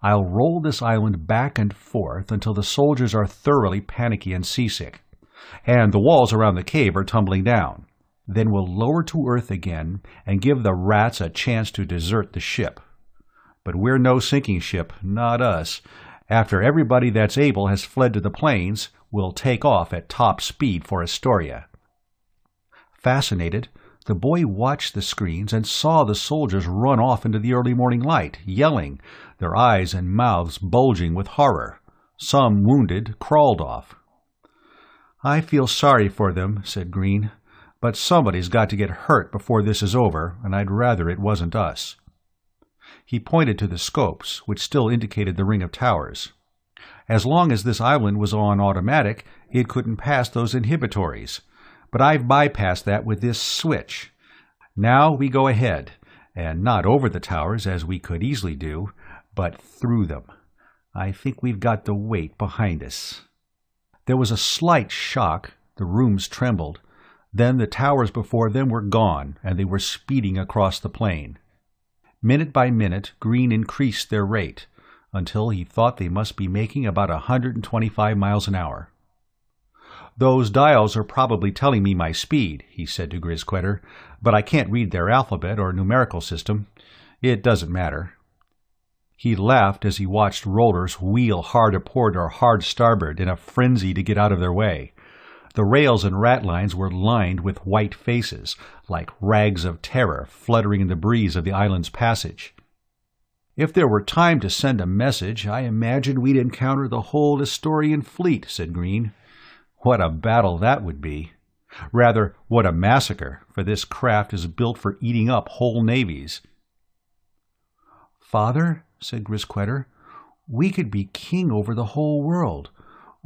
S2: "I'll roll this island back and forth until the soldiers are thoroughly panicky and seasick, and the walls around the cave are tumbling down. Then we'll lower to earth again and give the rats a chance to desert the ship. But we're no sinking ship, not us. After everybody that's able has fled to the plains, we'll take off at top speed for Astoria." Fascinated, the boy watched the screens and saw the soldiers run off into the early morning light, yelling, their eyes and mouths bulging with horror. Some, wounded, crawled off. "I feel sorry for them," said Green, "but somebody's got to get hurt before this is over, and I'd rather it wasn't us." He pointed to the scopes, which still indicated the ring of towers. "As long as this island was on automatic, it couldn't pass those inhibitories. But I've bypassed that with this switch. Now we go ahead, and not over the towers as we could easily do, but through them. I think we've got the weight behind us." There was a slight shock. The rooms trembled. Then the towers before them were gone, and they were speeding across the plain. Minute by minute, Green increased their rate, until he thought they must be making about 125 miles an hour. "Those dials are probably telling me my speed," he said to Grisquetter, "but I can't read their alphabet or numerical system. It doesn't matter." He laughed as he watched rollers wheel hard aport or hard starboard in a frenzy to get out of their way. The rails and ratlines were lined with white faces, like rags of terror fluttering in the breeze of the island's passage. "If there were time to send a message, I imagine we'd encounter the whole Astorian fleet," said Green. "What a battle that would be! Rather, what a massacre, for this craft is built for eating up whole navies." "Father," said Grisquetter, "we could be king over the whole world.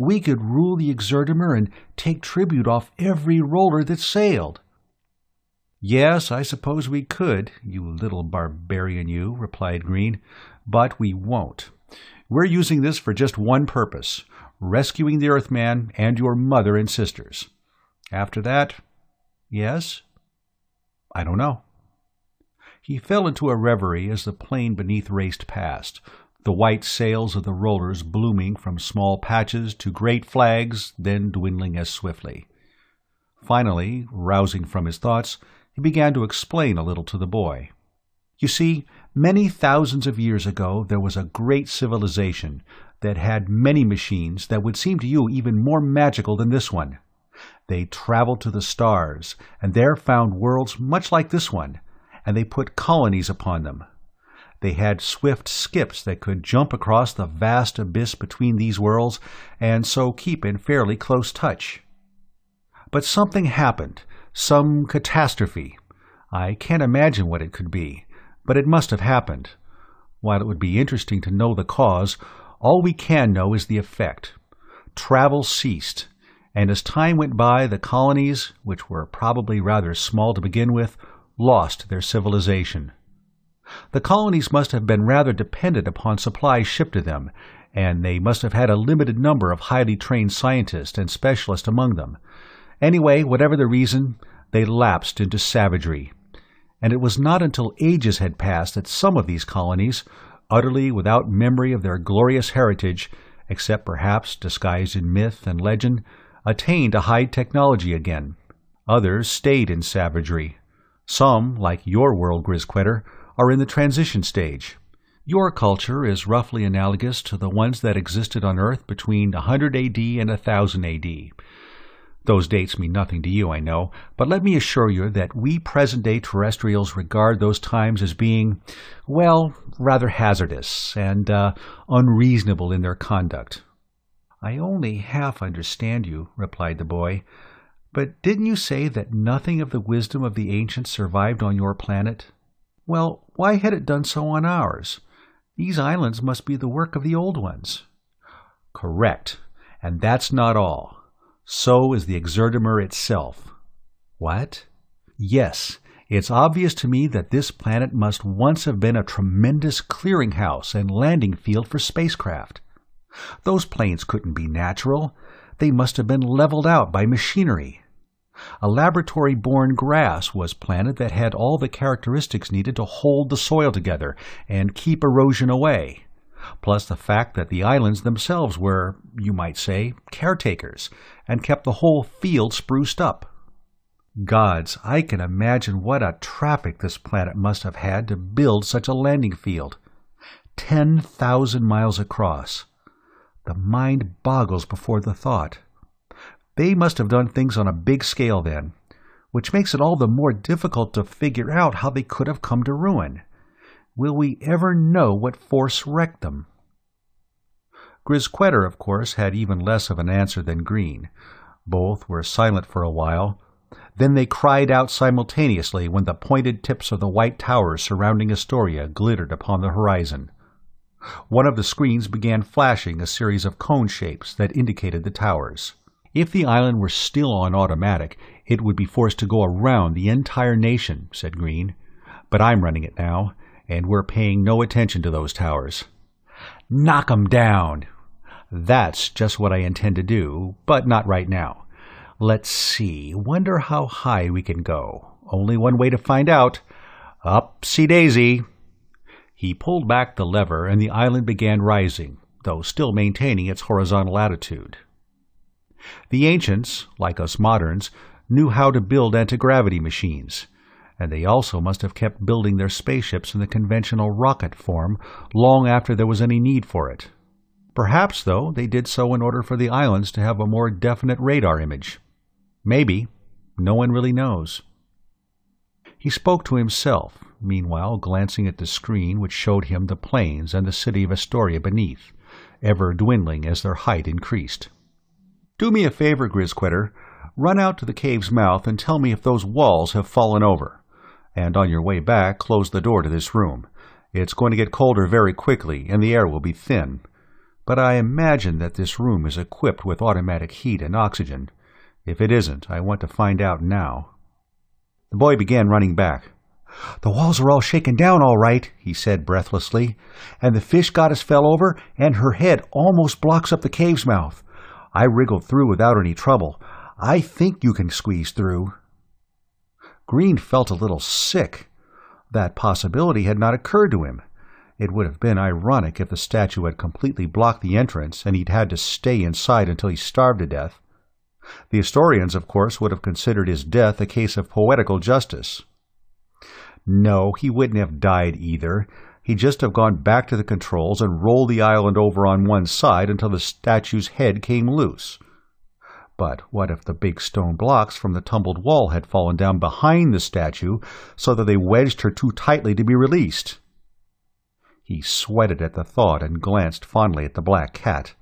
S2: We could rule the Exertimer and take tribute off every roller that sailed." "Yes, I suppose we could, you little barbarian you," replied Green, "but we won't. We're using this for just one purpose, rescuing the Earthman and your mother and sisters. After that, yes? I don't know." He fell into a reverie as the plane beneath raced past, the white sails of the rollers blooming from small patches to great flags, then dwindling as swiftly. Finally, rousing from his thoughts, he began to explain a little to the boy. "You see, many thousands of years ago there was a great civilization that had many machines that would seem to you even more magical than this one. They traveled to the stars, and there found worlds much like this one, and they put colonies upon them. They had swift skips that could jump across the vast abyss between these worlds and so keep in fairly close touch. But something happened, some catastrophe. I can't imagine what it could be, but it must have happened. While it would be interesting to know the cause, all we can know is the effect. Travel ceased, and as time went by, the colonies, which were probably rather small to begin with, lost their civilization.
S1: The colonies must have been rather dependent upon supplies shipped to them, and they must have had a limited number of highly trained scientists and specialists among them. Anyway, whatever the reason, they lapsed into savagery. And it was not until ages had passed that some of these colonies, utterly without memory of their glorious heritage, except perhaps disguised in myth and legend, attained a high technology again. Others stayed in savagery. Some, like your world, Grisquetter, are in the transition stage. Your culture is roughly analogous to the ones that existed on Earth between 100 AD and 1000 AD. Those dates mean nothing to you, I know, but let me assure you that we present-day terrestrials regard those times as being, well, rather hazardous and unreasonable in their conduct. I only half understand you, replied the boy. But didn't you say that nothing of the wisdom of the ancients survived on your planet? Well, why had it done so on ours? These islands must be the work of the old ones. Correct, and that's not all. So is the Exerdimer itself. What? Yes, it's obvious to me that this planet must once have been a tremendous clearinghouse and landing field for spacecraft. Those plains couldn't be natural. They must have been leveled out by machinery. A laboratory-born grass was planted that had all the characteristics needed to hold the soil together and keep erosion away, plus the fact that the islands themselves were, you might say, caretakers, and kept the whole field spruced up. Gods, I can imagine what a traffic this planet must have had to build such a landing field. 10,000 miles across. The mind boggles before the thought. They must have done things on a big scale then, which makes it all the more difficult to figure out how they could have come to ruin. Will we ever know what force wrecked them? Grisquetter, of course, had even less of an answer than Green. Both were silent for a while. Then they cried out simultaneously when the pointed tips of the white towers surrounding Astoria glittered upon the horizon. One of the screens began flashing a series of cone shapes that indicated the towers. If the island were still on automatic, it would be forced to go around the entire nation, said Green. But I'm running it now, and we're paying no attention to those towers. Knock 'em down! That's just what I intend to do, but not right now. Let's see, wonder how high we can go. Only one way to find out. Upsy-daisy! He pulled back the lever, and the island began rising, though still maintaining its horizontal attitude. The ancients, like us moderns, knew how to build anti-gravity machines, and they also must have kept building their spaceships in the conventional rocket form long after there was any need for it. Perhaps, though, they did so in order for the islands to have a more definite radar image. Maybe. No one really knows. He spoke to himself, meanwhile glancing at the screen which showed him the plains and the city of Astoria beneath, ever dwindling as their height increased. Do me a favor, Grisquetter. Run out to the cave's mouth and tell me if those walls have fallen over. And on your way back, close the door to this room. It's going to get colder very quickly, and the air will be thin. But I imagine that this room is equipped with automatic heat and oxygen. If it isn't, I want to find out now. The boy began running back. The walls are all shaken down all right, he said breathlessly, and the fish goddess fell over, and her head almost blocks up the cave's mouth. I wriggled through without any trouble. I think you can squeeze through. Green felt a little sick. That possibility had not occurred to him. It would have been ironic if the statue had completely blocked the entrance and he'd had to stay inside until he starved to death. The Astorians, of course, would have considered his death a case of poetical justice. No, he wouldn't have died either. He'd just have gone back to the controls and rolled the island over on one side until the statue's head came loose. But what if the big stone blocks from the tumbled wall had fallen down behind the statue so that they wedged her too tightly to be released? He sweated at the thought and glanced fondly at the black cat.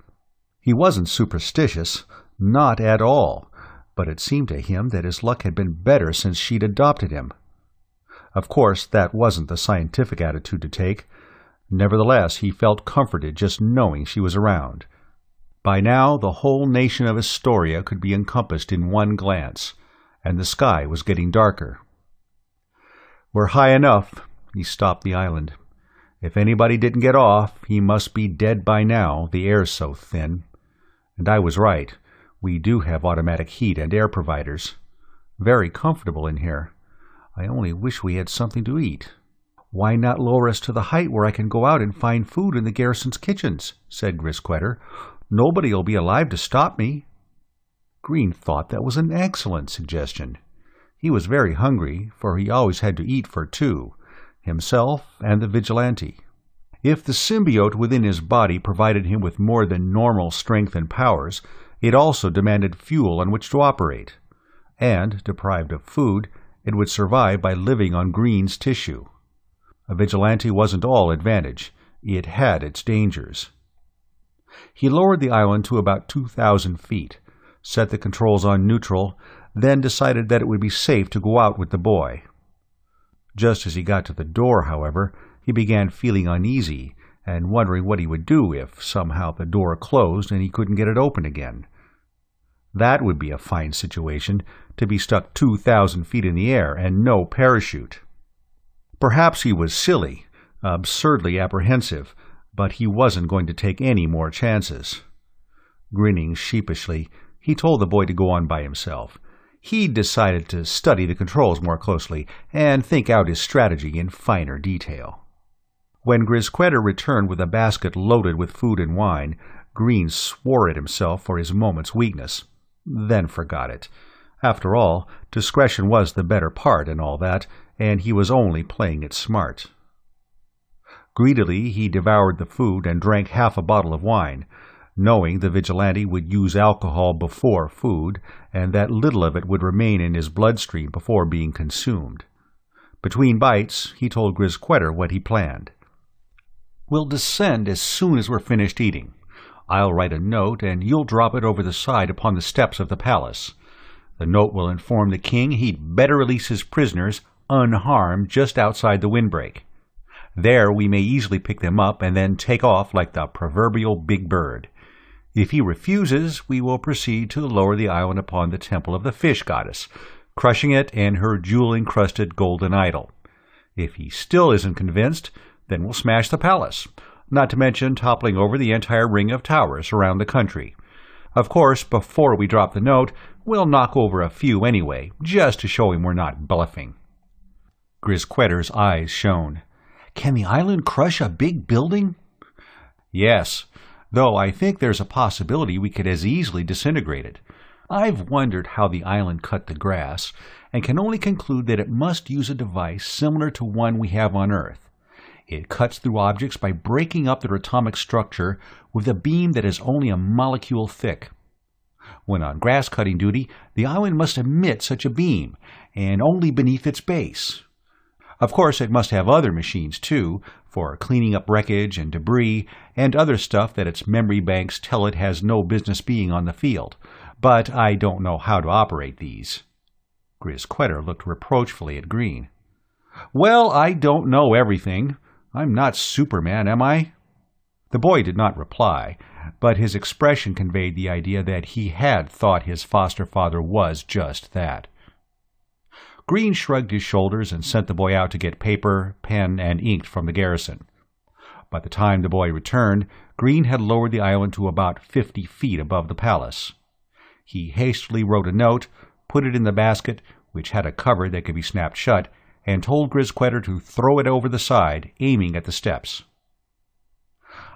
S1: He wasn't superstitious, not at all, but it seemed to him that his luck had been better since she'd adopted him. Of course, that wasn't the scientific attitude to take. Nevertheless, he felt comforted just knowing she was around. By now, the whole nation of Astoria could be encompassed in one glance, and the sky was getting darker. We're high enough.
S2: He stopped the island. If anybody didn't get off, he must be dead by now, the air's so thin. And I was right. We do have automatic heat and air providers. Very comfortable in here. I only wish we had something to eat. Why not lower us to the height where I can go out and find food in the garrison's kitchens? Said Grisquetter. Nobody'll be alive to stop me. Green thought that was an excellent suggestion. He was very hungry, for he always had to eat for two, himself and the vigilante. If the symbiote within his body provided him with more than normal strength and powers, it also demanded fuel on which to operate. And, deprived of food, it would survive by living on Green's tissue. A vigilante wasn't all advantage. It had its dangers. He lowered the island to about 2,000 feet, set the controls on neutral, then decided that it would be safe to go out with the boy. Just as he got to the door, however, he began feeling uneasy and wondering what he would do if somehow the door closed and he couldn't get it open again. That would be a fine situation, to be stuck 2,000 feet in the air and no parachute. Perhaps he was silly, absurdly apprehensive, but he wasn't going to take any more chances. Grinning sheepishly, he told the boy to go on by himself. He'd decided to study the controls more closely and think out his strategy in finer detail. When Grisquetter returned with a basket loaded with food and wine, Green swore at himself for his moment's weakness, then forgot it. After all, discretion was the better part and all that, and he was only playing it smart. Greedily he devoured the food and drank half a bottle of wine, knowing the vigilante would use alcohol before food, and that little of it would remain in his bloodstream before being consumed. Between bites, he told Grisquetter what he planned. "We'll descend as soon as we're finished eating. I'll write a note, and you'll drop it over the side upon the steps of the palace. The note will inform the king he'd better release his prisoners unharmed just outside the windbreak. There we may easily pick them up and then take off like the proverbial big bird. If he refuses, we will proceed to lower the island upon the temple of the fish goddess, crushing it and her jewel-encrusted golden idol. If he still isn't convinced, then we'll smash the palace, not to mention toppling over the entire ring of towers around the country. Of course, before we drop the note, we'll knock over a few anyway, just to show him we're not bluffing." Grisquetter's eyes shone. "Can the island crush a big building?" "Yes, though I think there's a possibility we could as easily disintegrate it. I've wondered how the island cut the grass, and can only conclude that it must use a device similar to one we have on Earth. It cuts through objects by breaking up their atomic structure with a beam that is only a molecule thick. When on grass-cutting duty, the island must emit such a beam, and only beneath its base. Of course, it must have other machines, too, for cleaning up wreckage and debris and other stuff that its memory banks tell it has no business being on the field, but I don't know how to operate these." Grisquetter looked reproachfully at Green. "Well, I don't know everything. I'm not Superman, am I?" The boy did not reply, but his expression conveyed the idea that he had thought his foster father was just that. Green shrugged his shoulders and sent the boy out to get paper, pen, and ink from the garrison. By the time the boy returned, Green had lowered the island to about 50 feet above the palace. He hastily wrote a note, put it in the basket, which had a cover that could be snapped shut, and told Grisquetter to throw it over the side, aiming at the steps.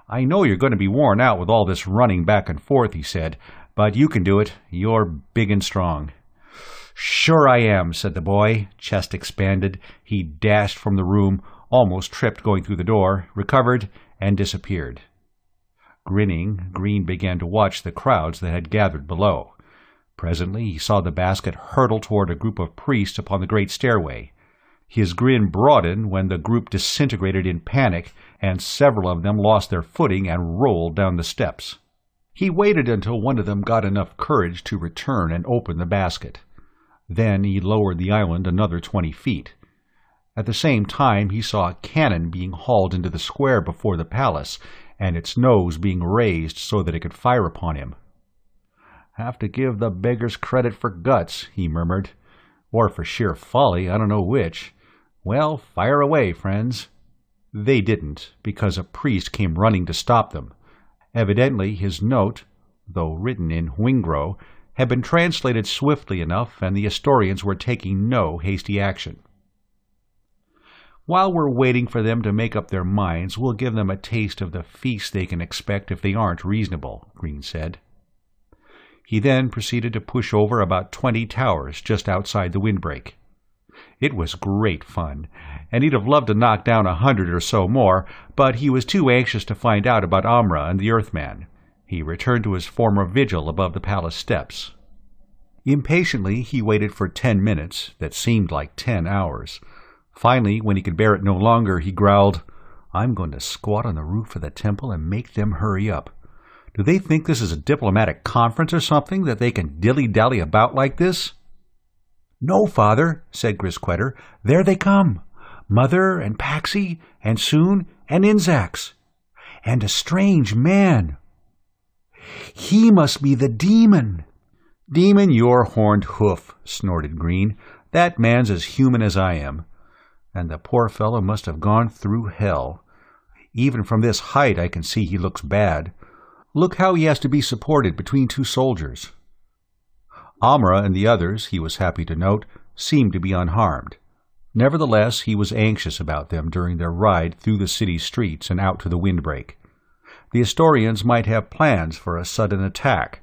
S2: "I know you're going to be worn out with all this running back and forth," he said, "but you can do it. You're big and strong." "Sure I am," said the boy, chest expanded. He dashed from the room, almost tripped going through the door, recovered, and disappeared. Grinning, Green began to watch the crowds that had gathered below. Presently he saw the basket hurtle toward a group of priests upon the great stairway. His grin broadened when the group disintegrated in panic, and several of them lost their footing and rolled down the steps. He waited until one of them got enough courage to return and open the basket. Then he lowered the island another 20 feet. At the same time he saw a cannon being hauled into the square before the palace, and its nose being raised so that it could fire upon him. "Have to give the beggars credit for guts," he murmured. "Or for sheer folly, I don't know which. Well, fire away, friends." They didn't, because a priest came running to stop them. Evidently his note, though written in Wingro, had been translated swiftly enough, and the Astorians were taking no hasty action. "While we're waiting for them to make up their minds, we'll give them a taste of the feast they can expect if they aren't reasonable," Green said. He then proceeded to push over about 20 towers just outside the windbreak. It was great fun, and he'd have loved to knock down 100 or so more, but he was too anxious to find out about Amra and the Earthman. He returned to his former vigil above the palace steps. Impatiently, he waited for 10 minutes that seemed like 10 hours. Finally, when he could bear it no longer, he growled, "I'm going to squat on the roof of the temple and make them hurry up. Do they think this is a diplomatic conference or something, that they can dilly-dally about like this?" "No, Father," said Grisquetter. "There they come. Mother and Paxi, and soon an Inzax. And a strange man. He must be the demon." "Demon your horned hoof," snorted Green. "That man's as human as I am. And the poor fellow must have gone through hell. Even from this height I can see he looks bad. Look how he has to be supported between two soldiers." Amra and the others, he was happy to note, seemed to be unharmed. Nevertheless, he was anxious about them during their ride through the city streets and out to the windbreak. The Astorians might have plans for a sudden attack,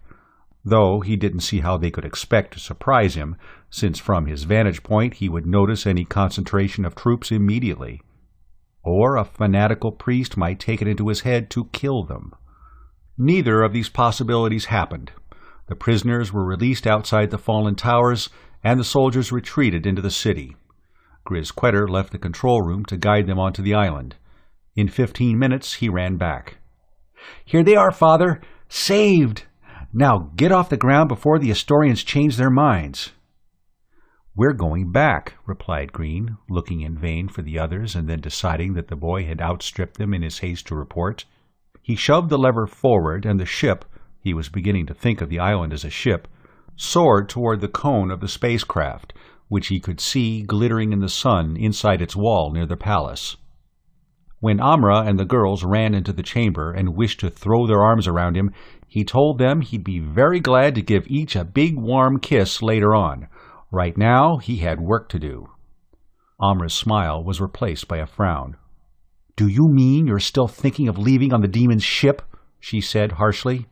S2: though he didn't see how they could expect to surprise him, since from his vantage point he would notice any concentration of troops immediately. Or a fanatical priest might take it into his head to kill them. Neither of these possibilities happened. The prisoners were released outside the fallen towers, and the soldiers retreated into the city. Grisquetter left the control room to guide them onto the island. In 15 minutes he ran back. "Here they are, Father! Saved! Now get off the ground before the Astorians change their minds." "We're going back," replied Green, looking in vain for the others and then deciding that the boy had outstripped them in his haste to report. He shoved the lever forward, and the ship, he was beginning to think of the island as a ship, soared toward the cone of the spacecraft, which he could see glittering in the sun inside its wall near the palace. When Amra and the girls ran into the chamber and wished to throw their arms around him, he told them he'd be very glad to give each a big warm kiss later on. Right now he had work to do. Amra's smile was replaced by a frown. "Do you mean you're still thinking of leaving on the demon's ship?" she said harshly.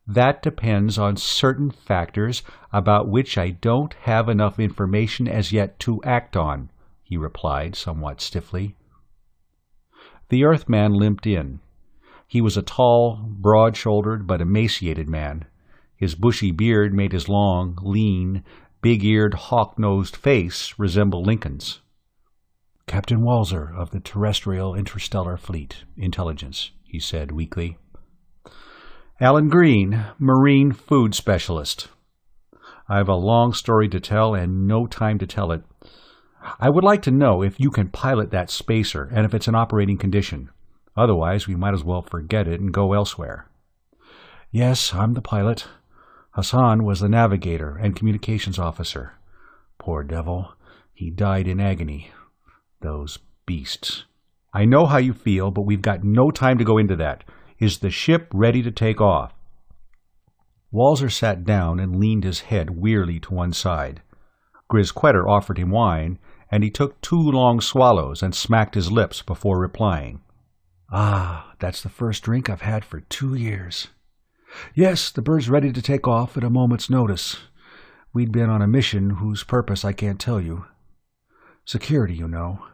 S2: "That depends on certain factors about which I don't have enough information as yet to act on," he replied somewhat stiffly. The Earthman limped in. He was a tall, broad-shouldered but emaciated man. His bushy beard made his long, lean, big-eared, hawk-nosed face resemble Lincoln's. "Captain Walzer of the Terrestrial Interstellar Fleet, Intelligence," he said weakly. "Alan Green, Marine Food Specialist. I've a long story to tell and no time to tell it. I would like to know if you can pilot that spacer and if it's in operating condition. Otherwise, we might as well forget it and go elsewhere." "Yes, I'm the pilot. Hassan was the navigator and communications officer. Poor devil. He died in agony. Those beasts. I know how you feel, but we've got no time to go into that. Is the ship ready to take off?" Walzer sat down and leaned his head wearily to one side. Grisquetter offered him wine, and he took 2 long swallows and smacked his lips before replying. "Ah, that's the first drink I've had for 2 years. Yes, the bird's ready to take off at a moment's notice. We'd been on a mission whose purpose I can't tell you. Security, you know.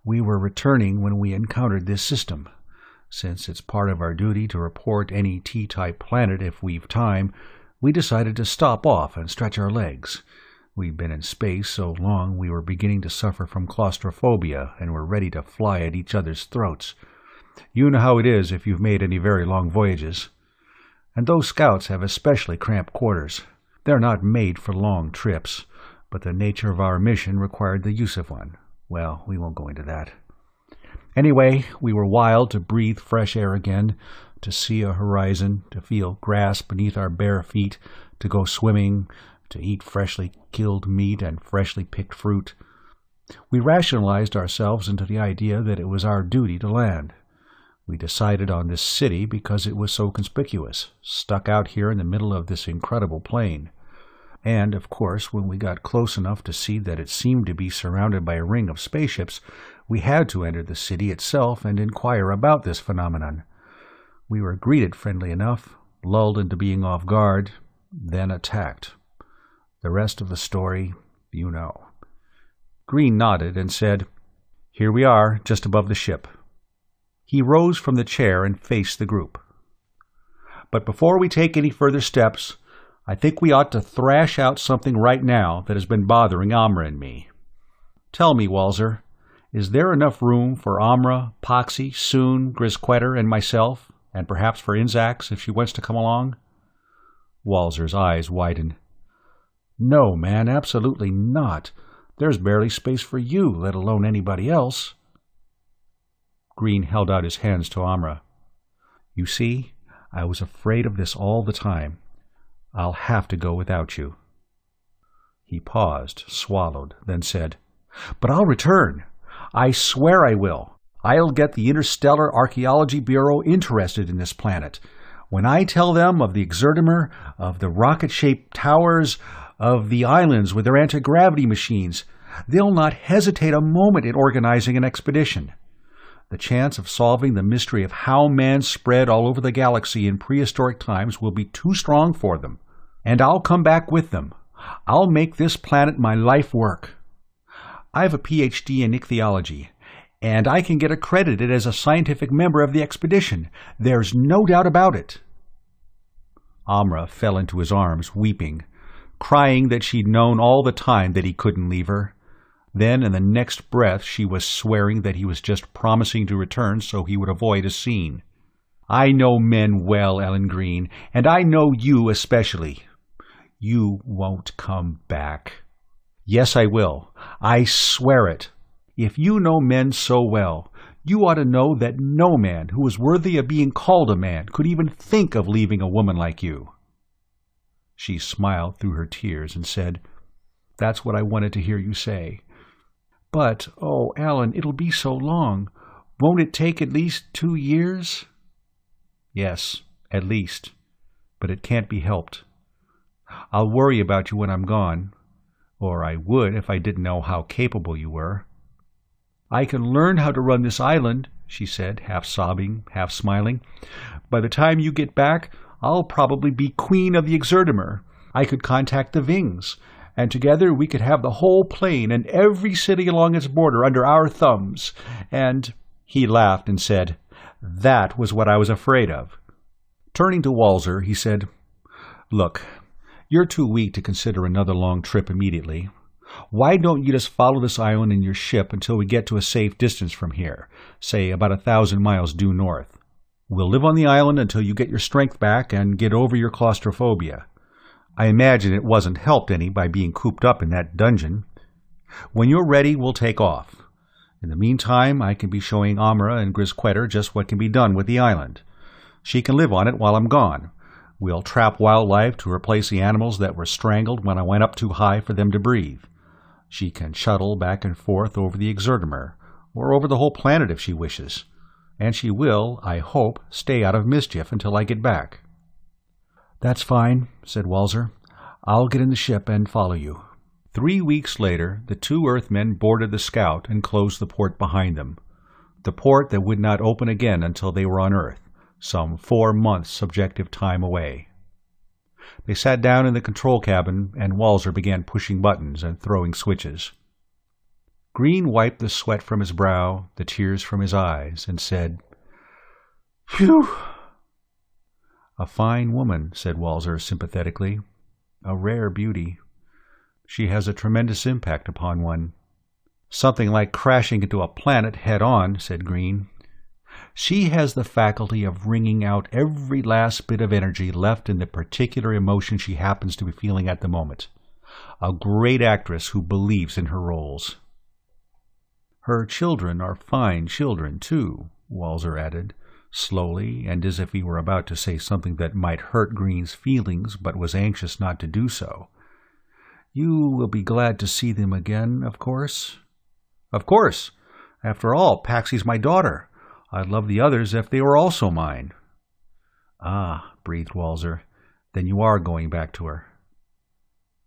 S2: We were returning when we encountered this system. Since it's part of our duty to report any T-type planet if we've time, we decided to stop off and stretch our legs. We'd been in space so long we were beginning to suffer from claustrophobia and were ready to fly at each other's throats. You know how it is if you've made any very long voyages. And those scouts have especially cramped quarters. They're not made for long trips, but the nature of our mission required the use of one. Well, we won't go into that. Anyway, we were wild to breathe fresh air again, to see a horizon, to feel grass beneath our bare feet, to go swimming, to eat freshly killed meat and freshly picked fruit.
S1: We rationalized ourselves into the idea that it was our duty to land. We decided on this city because it was so conspicuous, stuck out here in the middle of this incredible plain. And, of course, when we got close enough to see that it seemed to be surrounded by a ring of spaceships, we had to enter the city itself and inquire about this phenomenon. We were greeted friendly enough, lulled into being off guard, then attacked. The rest of the story, you know. Green nodded and said, "Here we are, just above the ship." He rose from the chair and faced the group. "But before we take any further steps, I think we ought to thrash out something right now that has been bothering Amra and me. Tell me, Walzer, is there enough room for Amra, Poxy, Soon, Grisquetter, and myself, and perhaps for Inzax if she wants to come along?" Walzer's eyes widened. "No, man, absolutely not. There's barely space for you, let alone anybody else." Green held out his hands to Amra. "You see, I was afraid of this all the time. I'll have to go without you." He paused, swallowed, then said, "But I'll return. I swear I will. I'll get the Interstellar Archaeology Bureau interested in this planet. When I tell them of the Exerdimer, of the rocket-shaped towers, of the islands with their anti-gravity machines, they'll not hesitate a moment in organizing an expedition. The chance of solving the mystery of how man spread all over the galaxy in prehistoric times will be too strong for them. And I'll come back with them. I'll make this planet my life work. I have a PhD in ichthyology, and I can get accredited as a scientific member of the expedition. There's no doubt about it." Amra fell into his arms, weeping, crying that she'd known all the time that he couldn't leave her. Then, in the next breath, she was swearing that he was just promising to return so he would avoid a scene. "I know men well, Ellen Green, and I know you especially. You won't come back." "Yes, I will. I swear it. If you know men so well, you ought to know that no man who is worthy of being called a man could even think of leaving a woman like you." She smiled through her tears and said, "That's what I wanted to hear you say. But, oh, Alan, it'll be so long. Won't it take at least 2 years? "Yes, at least. But it can't be helped. I'll worry about you when I'm gone. Or I would if I didn't know how capable you were." "I can learn how to run this island," she said, half sobbing, half smiling. "By the time you get back, I'll probably be queen of the Exerdimer. I could contact the Vings, and together we could have the whole plane and every city along its border under our thumbs. And—" He laughed and said, "That was what I was afraid of." Turning to Walzer, he said, "Look, you're too weak to consider another long trip immediately. Why don't you just follow this island in your ship until we get to a safe distance from here, say about 1,000 miles due north? We'll live on the island until you get your strength back and get over your claustrophobia. I imagine it wasn't helped any by being cooped up in that dungeon. When you're ready, we'll take off. In the meantime, I can be showing Amra and Grisquetter just what can be done with the island. She can live on it while I'm gone. We'll trap wildlife to replace the animals that were strangled when I went up too high for them to breathe. She can shuttle back and forth over the Exerdimer, or over the whole planet if she wishes. And she will, I hope, stay out of mischief until I get back." "That's fine," said Walzer. "I'll get in the ship and follow you." 3 weeks later, the 2 Earthmen boarded the Scout and closed the port behind them, the port that would not open again until they were on Earth, some 4 months subjective time away. They sat down in the control cabin, and Walzer began pushing buttons and throwing switches. Green wiped the sweat from his brow, the tears from his eyes, and said, "Phew!" "A fine woman," said Walzer sympathetically. "A rare beauty. She has a tremendous impact upon one." "Something like crashing into a planet head-on," said Green. "She has the faculty of wringing out every last bit of energy left in the particular emotion she happens to be feeling at the moment. A great actress who believes in her roles." "Her children are fine children, too," Walzer added, slowly, and as if he were about to say something that might hurt Green's feelings but was anxious not to do so. "You will be glad to see them again, of course?" Of course. After all, Paxie's my daughter. I'd love the others if they were also mine. Ah, breathed Walzer. Then you are going back to her.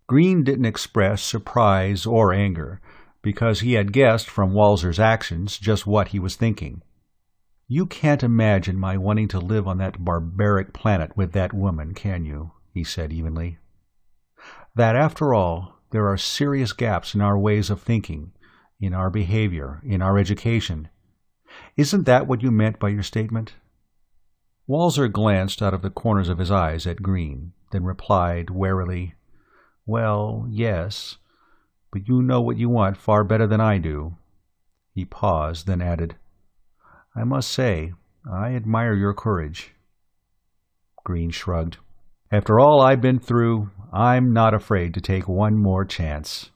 S1: Green didn't express surprise or anger, because he had guessed from Walzer's actions just what he was thinking. You can't imagine my wanting to live on that barbaric planet with that woman, can you? He said evenly. That, after all, there are serious gaps in our ways of thinking, in our behavior, in our education. Isn't that what you meant by your statement? Walzer glanced out of the corners of his eyes at Green, then replied warily, Well, yes, but you know what you want far better than I do. He paused, then added, I must say, I admire your courage. Green shrugged. After all I've been through, I'm not afraid to take one more chance.